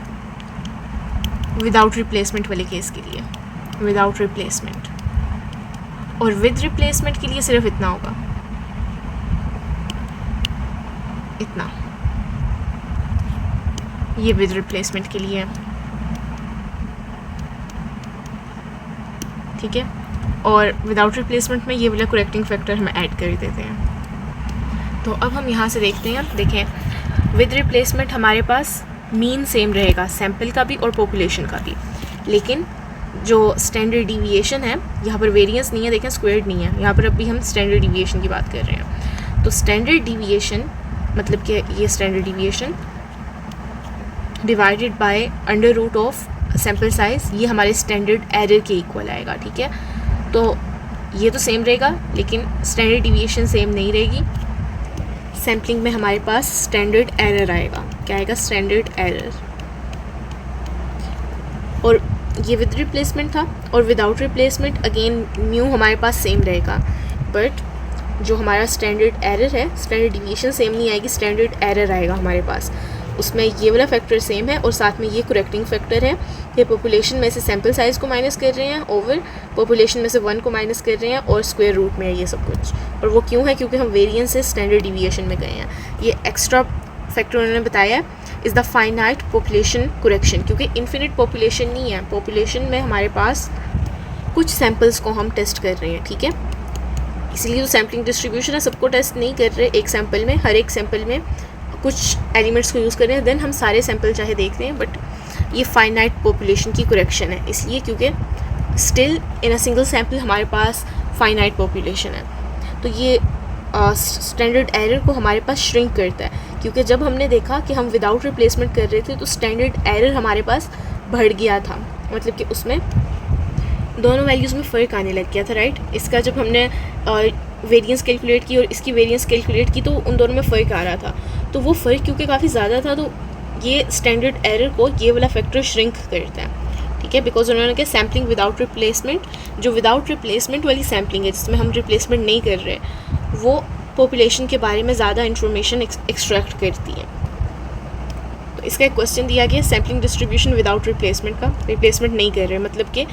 विदाउट रिप्लेसमेंट वाले केस के लिए, विदाउट रिप्लेसमेंट। और विद रिप्लेसमेंट के लिए सिर्फ इतना होगा, इतना, ये विद रिप्लेसमेंट के लिए, ठीक है। और विदाउट रिप्लेसमेंट में ये वाला करेक्टिंग फैक्टर हम ऐड कर देते हैं। तो अब हम यहाँ से देखते हैं, देखें विद रिप्लेसमेंट हमारे पास मीन सेम रहेगा सैम्पल का भी और पॉपुलेशन का भी, लेकिन जो स्टैंडर्ड डिविएशन है यहाँ पर वेरिएंस नहीं है, देखें स्क्वायर्ड नहीं है, यहाँ पर अभी हम स्टैंडर्ड डिविएशन की बात कर रहे हैं। तो स्टैंडर्ड डिविएशन मतलब कि ये standard deviation divided by under root of sample size, ये हमारे स्टैंडर्ड एरर के इक्वल आएगा, ठीक है। तो ये तो सेम रहेगा लेकिन स्टैंडर्ड डिविएशन सेम नहीं रहेगी, सैम्पलिंग में हमारे पास स्टैंडर्ड एरर आएगा। क्या आएगा, स्टैंडर्ड एरर। और ये विद रिप्लेसमेंट था और विदाउट रिप्लेसमेंट अगेन म्यू हमारे पास सेम रहेगा, बट जो हमारा स्टैंडर्ड एरर है, स्टैंडर्ड डिविएशन सेम नहीं आएगी, स्टैंडर्ड एरर आएगा हमारे पास। उसमें ये वाला फैक्टर सेम है और साथ में ये करेक्टिंग फैक्टर है कि पॉपुलेशन में से सैम्पल साइज़ को माइनस कर रहे हैं, ओवर पॉपुलेशन में से 1 को माइनस कर रहे हैं और स्क्वायर रूट में है ये सब कुछ। और वो क्यों है, क्योंकि हम वेरिएंस से स्टैंडर्ड डिविएशन में गए हैं। ये एक्स्ट्रा फैक्टर उन्होंने बताया is the finite population correction, क्योंकि इन्फिनिट पॉपुलेशन नहीं है, पॉपुलेशन में हमारे पास कुछ सैम्पल्स को हम टेस्ट कर रहे हैं, ठीक है। इसलिए जो सैम्पलिंग डिस्ट्रीब्यूशन है सबको टेस्ट नहीं कर रहे एक सैम्पल में, हर एक सैम्पल में कुछ एलिमेंट्स को यूज़ कर रहे हैं, देन हम सारे सैम्पल चाहे देख रहे हैं, बट ये फाइनाइट पॉपुलेशन की करेक्शन है, इसलिए क्योंकि still in a single sample हमारे पास फाइनाइट पॉपुलेशन है। तो ये स्टैंडर्ड एरर को हमारे पास श्रिंक करता है, क्योंकि जब हमने देखा कि हम विदाउट रिप्लेसमेंट कर रहे थे तो स्टैंडर्ड एरर हमारे पास बढ़ गया था, मतलब कि उसमें दोनों वैल्यूज़ में फ़र्क आने लग गया था, राइट। इसका जब हमने वेरिएंस कैलकुलेट की और इसकी वेरिएंस कैलकुलेट की तो उन दोनों में फ़र्क आ रहा था, तो वो फ़र्क क्योंकि काफ़ी ज़्यादा था तो ये स्टैंडर्ड एरर को ये वाला फैक्टर श्रिंक करता है, ठीक है। बिकॉज उन्होंने कहा सैम्पलिंग विदाउट रिप्लेसमेंट, जो विदाउट रिप्लेसमेंट वाली सैम्पलिंग है जिसमें हम रिप्लेसमेंट नहीं कर रहे, वो पॉपुलेशन के बारे में ज़्यादा इंफॉर्मेशन एक्सट्रैक्ट करती है। तो इसका एक क्वेश्चन दिया गया सैम्पलिंग डिस्ट्रीब्यूशन विदाउट रिप्लेसमेंट का, रिप्लेसमेंट नहीं कर रहे, मतलब कि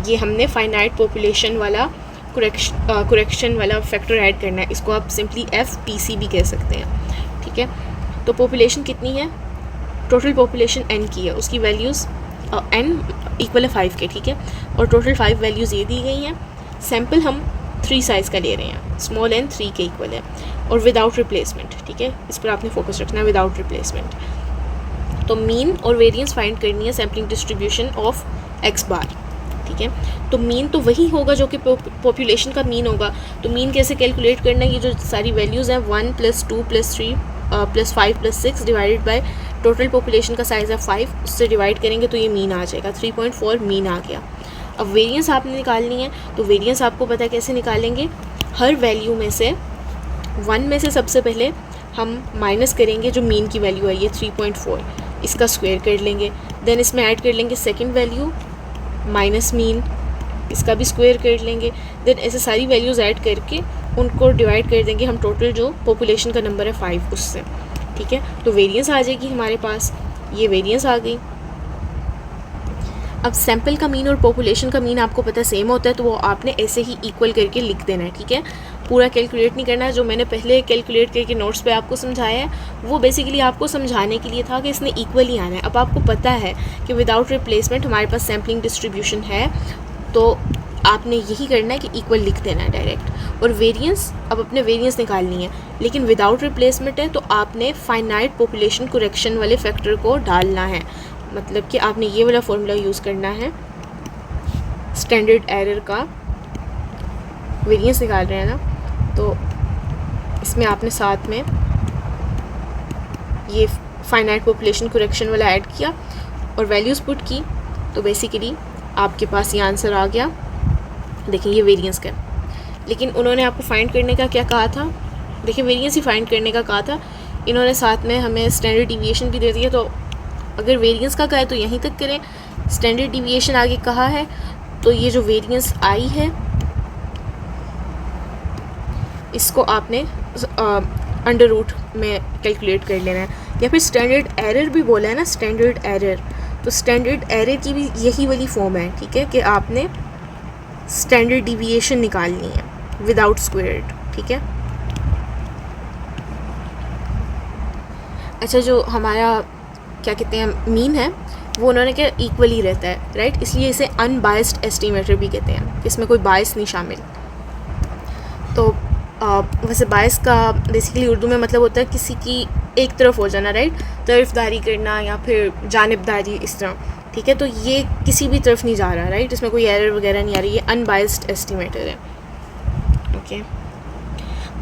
ये हमने फाइनाइट पॉपुलेशन वाला करेक्शन वाला फैक्टर ऐड करना है, इसको आप सिंपली FPC भी कह सकते हैं, ठीक है। तो पॉपुलेशन कितनी है, टोटल पॉपुलेशन n की है, उसकी वैल्यूज़ n इक्वल है 5 के, ठीक है। और टोटल 5 वैल्यूज़ ये दी गई हैं, सैम्पल हम 3 साइज़ का ले रहे हैं, स्मॉल n 3 के इक्वल है, और विदाउट रिप्लेसमेंट, ठीक है, इस पर आपने फोकस रखना है, विदाउट रिप्लेसमेंट। तो मीन और वेरिएंस फाइंड करनी है सैम्पलिंग डिस्ट्रीब्यूशन ऑफ x बार, ठीक है। तो मीन तो वही होगा जो कि पॉपुलेशन का मीन होगा। तो मीन कैसे कैलकुलेट करना है, ये जो सारी वैल्यूज़ हैं 1 + 2 + 3 + 5 + 6 डिवाइडेड बाय टोटल पॉपुलेशन का साइज़ है 5, उससे डिवाइड करेंगे तो ये मीन आ जाएगा, 3.4 मीन आ गया। अब वेरिएंस आपने निकालनी है, तो वेरिएंस आपको पता है कैसे निकालेंगे, हर वैल्यू में से 1 में से सबसे पहले हम माइनस करेंगे जो मीन की वैल्यू है ये 3.4, इसका स्क्वायर कर लेंगे, देन इसमें ऐड कर लेंगे सेकंड वैल्यू माइनस मीन, इसका भी स्क्वायर कर लेंगे, देन ऐसे सारी वैल्यूज़ ऐड करके उनको डिवाइड कर देंगे हम टोटल जो पॉपुलेशन का नंबर है 5 उससे, ठीक है। तो वेरिएंस आ जाएगी हमारे पास, ये वेरिएंस आ गई। अब सैम्पल का मीन और पॉपुलेशन का मीन आपको पता सेम होता है, तो वो आपने ऐसे ही इक्वल करके लिख देना है, ठीक है। पूरा कैलकुलेट नहीं करना है। जो मैंने पहले कैलकुलेट करके नोट्स पे आपको समझाया है वो बेसिकली आपको समझाने के लिए था कि इसने इक्वल ही आना है। अब आपको पता है कि विदाउट रिप्लेसमेंट हमारे पास सैम्पलिंग डिस्ट्रीब्यूशन है, तो आपने यही करना है कि इक्वल लिख देना है डायरेक्ट। और वेरिएंस, अब अपने वेरिएंस निकालनी है, लेकिन विदाउट रिप्लेसमेंट है तो आपने फाइनाइट पॉपुलेशन करेक्शन वाले फैक्टर को डालना है। मतलब कि आपने ये वाला फॉर्मूला यूज़ करना है, स्टैंडर्ड एरर का वेरिएंस निकाल रहे हैं ना, तो इसमें आपने साथ में ये फाइनाइट पॉपुलेशन करेक्शन वाला ऐड किया और वैल्यूज़ पुट की, तो बेसिकली आपके पास ये आंसर आ गया। देखिए ये वेरिएंस का, लेकिन उन्होंने आपको फाइंड करने का क्या कहा था, देखिए वेरिएंस ही फाइंड करने का कहा था, इन्होंने साथ में हमें स्टैंडर्ड डिविएशन भी दे दिया। तो अगर वेरिएंस का कहा है तो यहीं तक करें, स्टैंडर्ड डिविएशन आगे कहा है, तो ये जो वेरिएंस आई है इसको आपने अंडर रूट में कैलकुलेट कर लेना है, या फिर स्टैंडर्ड एरर भी बोला है ना, स्टैंडर्ड एरर, तो स्टैंडर्ड एरर की भी यही वाली फॉर्म है, ठीक है, कि आपने स्टैंडर्ड डिविएशन निकालनी है विदाउट स्क्वायर रूट, ठीक है। अच्छा, जो हमारा क्या कहते हैं मीन है, वो उन्होंने क्या इक्वल ही रहता है, राइट, इसलिए इसे अनबायस्ड एस्टिमेटर भी कहते हैं, इसमें कोई बायस नहीं शामिल। तो वैसे बायस का बेसिकली उर्दू में मतलब होता है किसी की एक तरफ हो जाना, राइट, तरफदारी करना या फिर जानिबदारी, इस तरह, ठीक है। तो ये किसी भी तरफ नहीं जा रहा, राइट, इसमें कोई एरर वगैरह नहीं आ रही, ये अनबायस्ड एस्टिमेटर है, ओके।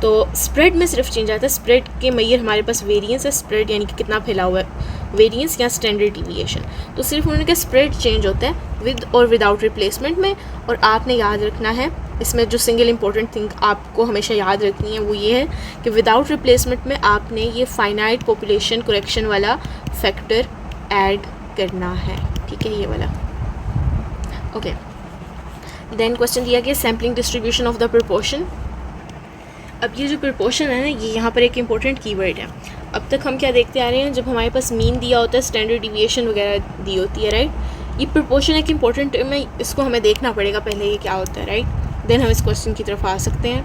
तो स्प्रेड में सिर्फ चेंज आता है, स्प्रेड के मैयर हमारे पास वेरिएंस है, स्प्रेड यानी कि कितना फैला हुआ है, वेरिएंस या स्टैंडर्ड डिविएशन। तो सिर्फ उन्होंने कहा स्प्रेड चेंज होता है विद और विदाउट रिप्लेसमेंट में। और आपने याद रखना है इसमें जो सिंगल इंपॉर्टेंट थिंग आपको हमेशा याद रखनी है वो ये है कि विदाउट रिप्लेसमेंट में आपने ये फाइनाइट पॉपुलेशन करेक्शन वाला फैक्टर ऐड करना है, ठीक है, ये वाला, ओके। देन क्वेश्चन दिया गया sampling distribution of the proportion. अब ये जो प्रोपोर्शन है ना, ये यहाँ पर एक इम्पोर्टेंट कीवर्ड है। अब तक हम क्या देखते आ रहे हैं, जब हमारे पास मीन दिया होता है, स्टैंडर्ड डिविएशन वगैरह दी होती है, राइट, ये प्रोपोर्शन एक इम्पोर्टेंट टर्म है, इसको हमें देखना पड़ेगा पहले ये क्या होता है, राइट, देन हम इस क्वेश्चन की तरफ आ सकते हैं।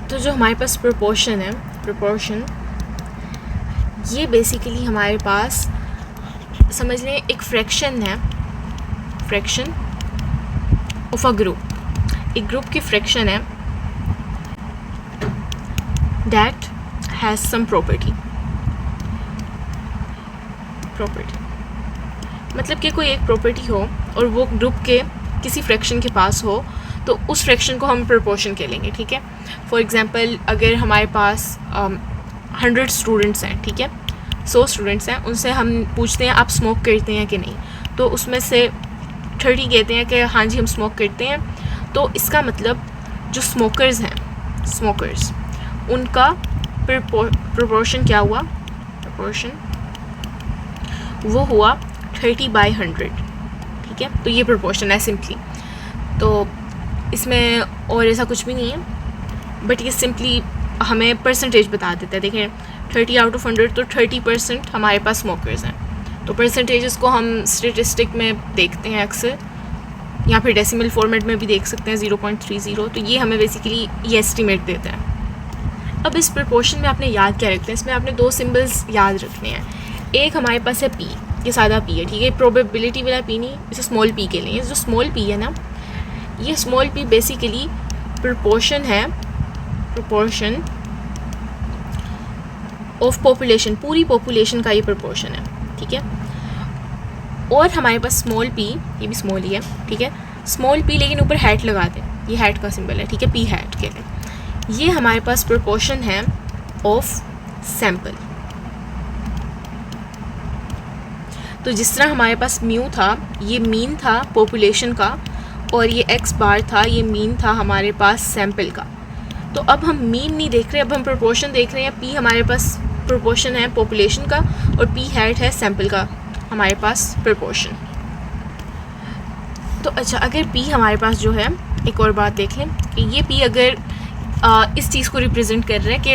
तो जो हमारे पास प्रोपोर्शन है, प्रोपोर्शन ये बेसिकली हमारे पास समझ लें एक फ्रैक्शन है, फ्रैक्शन ऑफ अ ग्रुप, एक ग्रुप की फ्रैक्शन है that has some property, मतलब कि कोई एक प्रॉपर्टी हो और वो ग्रुप के किसी फ्रैक्शन के पास हो, तो उस फ्रैक्शन को हम प्रोपोर्शन कह लेंगे, ठीक है। फॉर एग्जांपल अगर हमारे पास 100 स्टूडेंट्स हैं, ठीक है, 100 स्टूडेंट्स हैं, उनसे हम पूछते हैं आप स्मोक करते हैं कि नहीं, तो उसमें से 30 कहते हैं कि हाँ जी हम स्मोक करते हैं। तो इसका मतलब जो स्मोकर्स हैं, स्मोकर्स, उनका प्रोपोर्शन क्या हुआ, प्रोपोर्शन वो हुआ 30/100, ठीक है। तो ये प्रोपोर्शन है सिंपली, तो इसमें और ऐसा कुछ भी नहीं है, बट ये सिंपली हमें परसेंटेज बता देता है। देखें 30 आउट ऑफ 100, तो 30% हमारे पास स्मोकर्स हैं। तो परसेंटेजेस को हम स्टेटिस्टिक में देखते हैं अक्सर, या फिर डेसिमल फॉर्मेट में भी देख सकते हैं 0.30। तो ये हमें बेसिकली ये एस्टिमेट देता है। अब इस प्रोपोर्शन में आपने याद क्या रखते हैं, इसमें आपने 2 सिंबल्स याद रखने हैं। एक हमारे पास है पी, ये सादा पी है, ठीक है, प्रोबेबिलिटी वाला पी नहीं, इसे स्मॉल पी के लिए। जो स्मॉल पी है ना, ये स्मॉल पी बेसिकली प्रोपोर्शन है, प्रोपोर्शन ऑफ पॉपुलेशन, पूरी पॉपुलेशन का ये प्रोपोर्शन है, ठीक है। और हमारे पास स्मॉल पी, ये भी स्मॉल ही है, ठीक है, स्मॉल पी लेकिन ऊपर हैट लगा दें, ये हैट का सिंबल है, ठीक है, पी हैट कहते हैं। ये हमारे पास प्रोपोर्शन है ऑफ सैम्पल। तो जिस तरह हमारे पास म्यू था, ये मीन था पॉपुलेशन का, और ये एक्स बार था, ये मीन था हमारे पास सैम्पल का। तो अब हम मीन नहीं देख रहे, अब हम प्रोपोर्शन देख रहे हैं। पी हमारे पास प्रोपोर्शन है पॉपुलेशन का, और पी हैट है सैम्पल का हमारे पास प्रोपोर्शन। तो अच्छा, अगर पी हमारे पास जो है, एक और बात देख लें कि ये पी अगर इस चीज़ को रिप्रेजेंट कर रहा है कि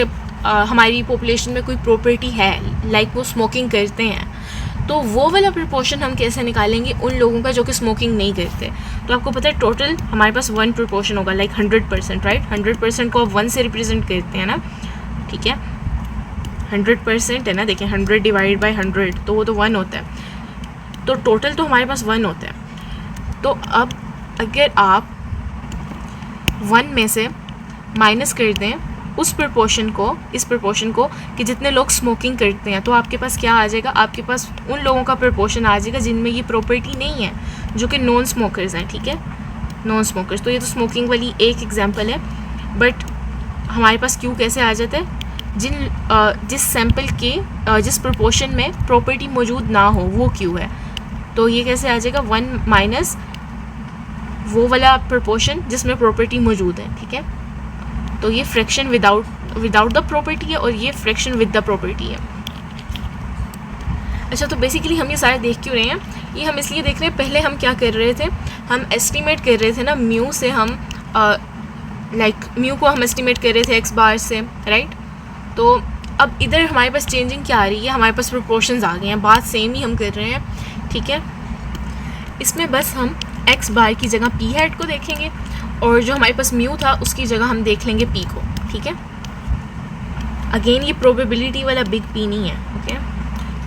हमारी पॉपुलेशन में कोई प्रॉपर्टी है, लाइक वो स्मोकिंग करते हैं, तो वो वाला प्रपोर्शन हम कैसे निकालेंगे उन लोगों का जो कि स्मोकिंग नहीं करते। तो आपको पता है टोटल हमारे पास 1 प्रपोर्शन होगा, लाइक 100%, राइट। 100% को आप 1 से रिप्रेजेंट करते हैं ना, ठीक है। 100% है ना, देखिए 100 डिवाइड बाई 100 तो वो तो 1 होता है। तो टोटल तो हमारे पास 1 होता है। तो अब अगर आप 1 में से माइनस कर दें उस प्रपोर्शन को, इस प्रपोर्शन को कि जितने लोग स्मोकिंग करते हैं, तो आपके पास क्या आ जाएगा, आपके पास उन लोगों का प्रपोर्शन आ जाएगा जिनमें ये प्रॉपर्टी नहीं है, जो कि नॉन स्मोकर्स हैं, ठीक है, नॉन स्मोकर्स। तो ये तो स्मोकिंग वाली एक एग्जांपल है, बट हमारे पास क्यू कैसे आ जाता है, जिस सैम्पल के जिस प्रपोर्शन में प्रॉपर्टी मौजूद ना हो वो क्यू है। तो ये कैसे आ जाएगा, 1 माइनस वो वाला प्रपोर्शन जिसमें प्रॉपर्टी मौजूद है, ठीक है। तो ये फ्रैक्शन विदाउट द प्रॉपर्टी है और ये फ्रैक्शन विद द प्रॉपर्टी है। अच्छा, तो बेसिकली हम ये सारे देख क्यों रहे हैं, ये हम इसलिए देख रहे हैं, पहले हम क्या कर रहे थे, हम एस्टिमेट कर रहे थे ना म्यू से, हम म्यू को हम एस्टिमेट कर रहे थे एक्स बार से, राइट। तो अब इधर हमारे पास चेंजिंग क्या आ रही है, हमारे पास प्रोपोर्शंस आ गए हैं, बात सेम ही हम कर रहे हैं, ठीक है। इसमें बस हम एक्स बार की जगह पी हैट को देखेंगे और जो हमारे पास म्यू था उसकी जगह हम देख लेंगे पी को, ठीक है। अगेन ये प्रोबेबिलिटी वाला बिग पी नहीं है, ओके।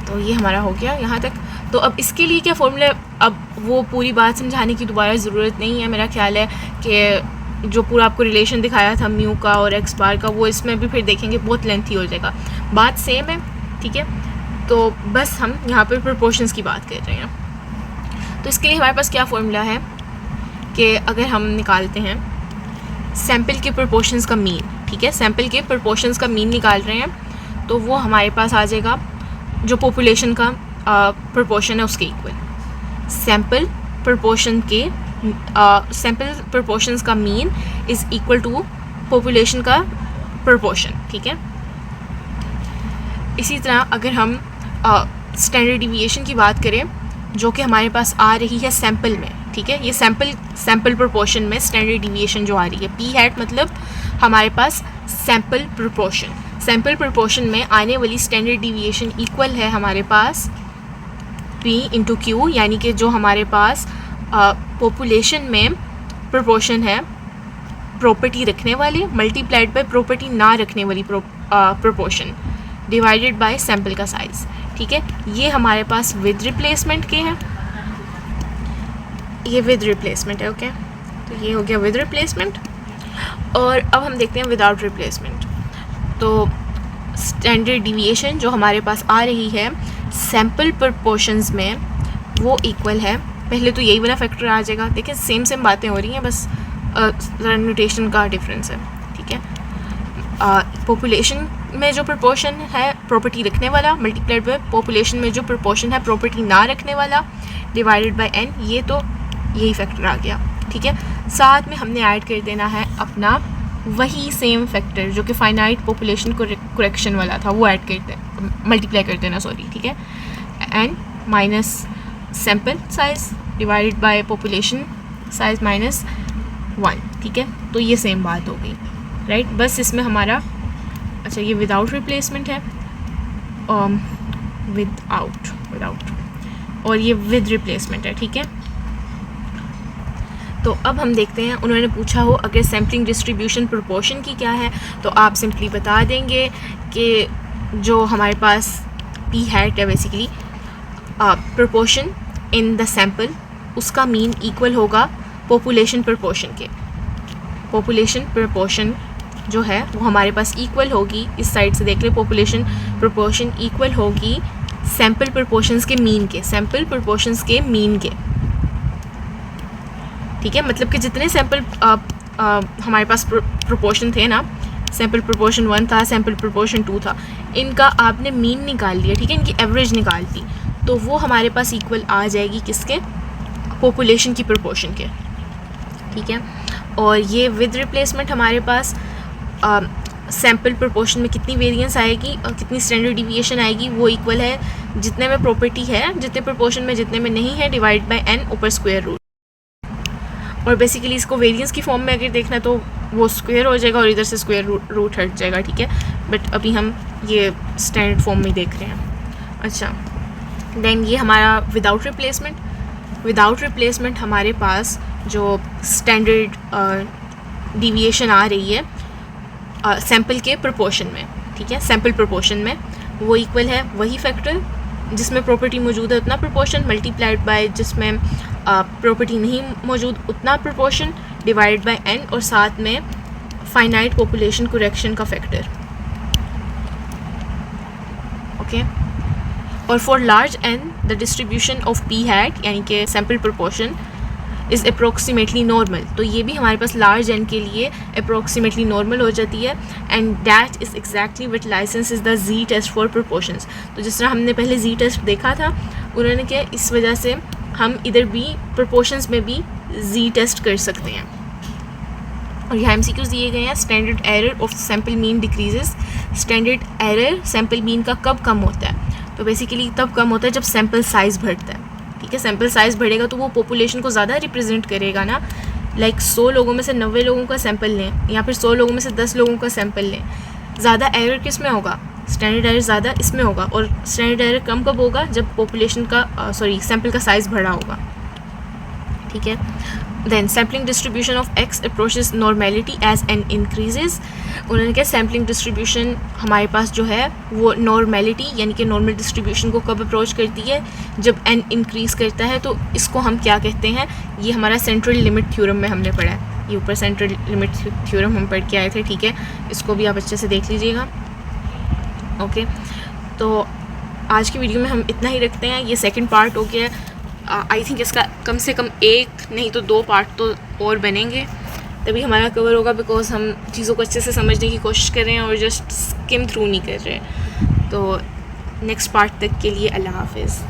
तो ये हमारा हो गया यहाँ तक। तो अब इसके लिए क्या फॉर्मूला, अब वो पूरी बात समझाने की दोबारा ज़रूरत नहीं है, मेरा ख्याल है कि जो पूरा आपको रिलेशन दिखाया था म्यू का और एक्स बार का, वो इसमें भी फिर देखेंगे, बहुत लेंथी हो जाएगा, बात सेम है, ठीक है। तो बस हम यहाँ पर प्रोपोर्शंस की बात कर रहे हैं। तो इसके लिए हमारे पास क्या फॉर्मूला है कि अगर हम निकालते हैं सैम्पल के प्रोपोर्शंस का मीन, ठीक है, सैम्पल के प्रोपोर्शंस का मीन निकाल रहे हैं, तो वो हमारे पास आ जाएगा जो पॉपुलेशन का प्रोपोर्शन है उसके इक्वल। सैम्पल प्रोपोर्शन के सैम्पल प्रोपोर्शंस का mean is equal to population का प्रोपोर्शन, ठीक है। इसी तरह अगर हम स्टैंडर्ड डिविएशन की बात करें जो कि हमारे पास आ रही है सैम्पल में, ठीक है, ये सैम्पल प्रोपोर्शन में स्टैंडर्ड डिविएशन जो आ रही है, पी हैट मतलब हमारे पास सैम्पल प्रोपोर्शन, सैम्पल प्रोपोर्शन में आने वाली स्टैंडर्ड डिविएशन इक्वल है हमारे पास पी इंटू क्यू, यानी कि जो हमारे पास पॉपुलेशन में प्रोपोर्शन है प्रॉपर्टी रखने वाली मल्टीप्लाइड बाय प्रॉपर्टी ना रखने वाली प्रोपोर्शन डिवाइडेड बाय सैम्पल का साइज़, ठीक है। ये हमारे पास विद रिप्लेसमेंट के हैं, ये विद रिप्लेसमेंट है, ओके। तो ये हो गया विद रिप्लेसमेंट। और अब हम देखते हैं विदाउट रिप्लेसमेंट। तो स्टैंडर्ड डिविएशन जो हमारे पास आ रही है सैम्पल प्रोपोर्शंस में वो इक्वल है, पहले तो यही वाला फैक्टर आ जाएगा, देखिए सेम बातें हो रही हैं, बस नोटेशन का डिफरेंस है, ठीक है। पॉपुलेशन में जो प्रोपोर्शन है प्रॉपर्टी रखने वाला मल्टीप्लाइड बाय पॉपुलेशन में जो प्रोपोर्शन है प्रॉपर्टी ना रखने वाला डिवाइडेड बाय एन, ये तो यही फैक्टर आ गया, ठीक है। साथ में हमने ऐड कर देना है अपना वही सेम फैक्टर जो कि फाइनाइट पॉपुलेशन करेक्शन वाला था, वो ऐड करते मल्टीप्लाई कर देना, सॉरी, ठीक है। N minus sample size divided by population size minus 1, ठीक है। तो ये सेम बात हो गई, राइट। बस इसमें हमारा, अच्छा ये विदाउट रिप्लेसमेंट है, विदाउट और ये विद रिप्लेसमेंट है, ठीक है। तो अब हम देखते हैं, उन्होंने पूछा हो अगर सैम्पलिंग डिस्ट्रीब्यूशन प्रोपोर्शन की क्या है, तो आप सिंपली बता देंगे कि जो हमारे पास पी हैट है basically proportion in the sample, उसका मीन इक्वल होगा पॉपुलेशन प्रोपोर्शन के। पॉपुलेशन प्रोपोर्शन जो है वो हमारे पास इक्वल होगी, इस साइड से देख ले, पॉपुलेशन प्रोपोर्शन इक्वल होगी सैम्पल प्रोपोर्शंस के मीन के, सैम्पल प्रोपोर्शंस के मीन के, ठीक है। मतलब कि जितने सैम्पल हमारे पास प्रोपोर्शन थे ना, सैम्पल प्रोपोर्शन 1 था, सैम्पल प्रोपोर्शन 2 था, इनका आपने मीन निकाल लिया, ठीक है, इनकी एवरेज निकाल दी, तो वो हमारे पास इक्वल आ जाएगी किसके, पॉपुलेशन की प्रोपोर्शन के, ठीक है। और ये विद रिप्लेसमेंट हमारे पास सैम्पल प्रोपोर्शन में कितनी वेरिएंस आएगी और कितनी स्टैंडर्ड डिविएशन आएगी, वो इक्वल है जितने में प्रॉपर्टी है, जितने प्रोपोर्शन में जितने में नहीं है, डिवाइड बाय एन ऊपर स्क्वायर रूट। और बेसिकली इसको वेरिएंस की फॉर्म में अगर देखना तो वो स्क्वायर हो जाएगा और इधर से स्क्वायर रूट हट जाएगा, ठीक है। बट अभी हम ये स्टैंडर्ड फॉर्म में देख रहे हैं। अच्छा, देन ये हमारा विदाउट रिप्लेसमेंट हमारे पास जो स्टैंडर्ड डिविएशन आ रही है सैम्पल के प्रोपोर्शन में, ठीक है, सैम्पल प्रोपोर्शन में वो इक्वल है वही फैक्टर जिसमें प्रॉपर्टी मौजूद है उतना प्रोपोर्शन मल्टीप्लाइड बाय जिसमें प्रॉपर्टी नहीं मौजूद उतना प्रोपोर्शन डिवाइड बाय n और साथ में फाइनाइट पॉपुलेशन करेक्शन का फैक्टर, ओके। और for large n the distribution of p hat यानी कि sample proportion is approximately normal, तो ये भी हमारे पास लार्ज n के लिए अप्रोक्सीमेटली नॉर्मल हो जाती है। And that is exactly what licence is the G test for proportions. तो जिस तरह हमने पहले जी टेस्ट देखा था, उन्होंने क्या इस वजह से हम इधर भी प्रोपोर्शंस में भी जी टेस्ट कर सकते हैं। और यहाँ MCQs दिए गए हैं। Standard error of sample mean decreases. Standard error sample mean का कब कम होता है? तो बेसिकली तब कम होता है जब सैम्पल साइज़ बढ़ता है, ठीक है। सैम्पल साइज़ बढ़ेगा तो वो पॉपुलेशन को ज़्यादा रिप्रेजेंट करेगा ना, लाइक 100 लोगों में से 90 लोगों का सैंपल लें या फिर 100 लोगों में से 10 लोगों का सैंपल लें, ज़्यादा एरर किस में होगा? स्टैंडर्ड एरर ज़्यादा इसमें होगा। और स्टैंडर्ड एरर कम कब होगा? जब पॉपुलेशन का सैंपल का साइज़ बढ़ा होगा, ठीक है। Then sampling distribution of x approaches normality as n increases. उन्होंने कहा सैम्पलिंग डिस्ट्रीब्यूशन हमारे पास जो है वो नॉर्मेलिटी यानी कि नॉर्मल डिस्ट्रीब्यूशन को कब अप्रोच करती है? जब n इंक्रीज़ करता है। तो इसको हम क्या कहते हैं? ये हमारा सेंट्रल लिमिट थ्योरम में हमने पढ़ा है, ये ऊपर सेंट्रल लिमिट थ्योरम हम पढ़ के आए थे, ठीक है। इसको भी आप अच्छे से देख लीजिएगा, ओके। तो आज की वीडियो में हम इतना ही रखते हैं। ये सेकंड पार्ट हो गया। आई थिंक इसका कम से कम 1 नहीं तो 2 पार्ट तो और बनेंगे, तभी हमारा कवर होगा, बिकॉज हम चीज़ों को अच्छे से समझने की कोशिश कर रहे हैं और जस्ट स्किम थ्रू नहीं कर रहे हैं। तो नेक्स्ट पार्ट तक के लिए अल्लाह हाफिज़।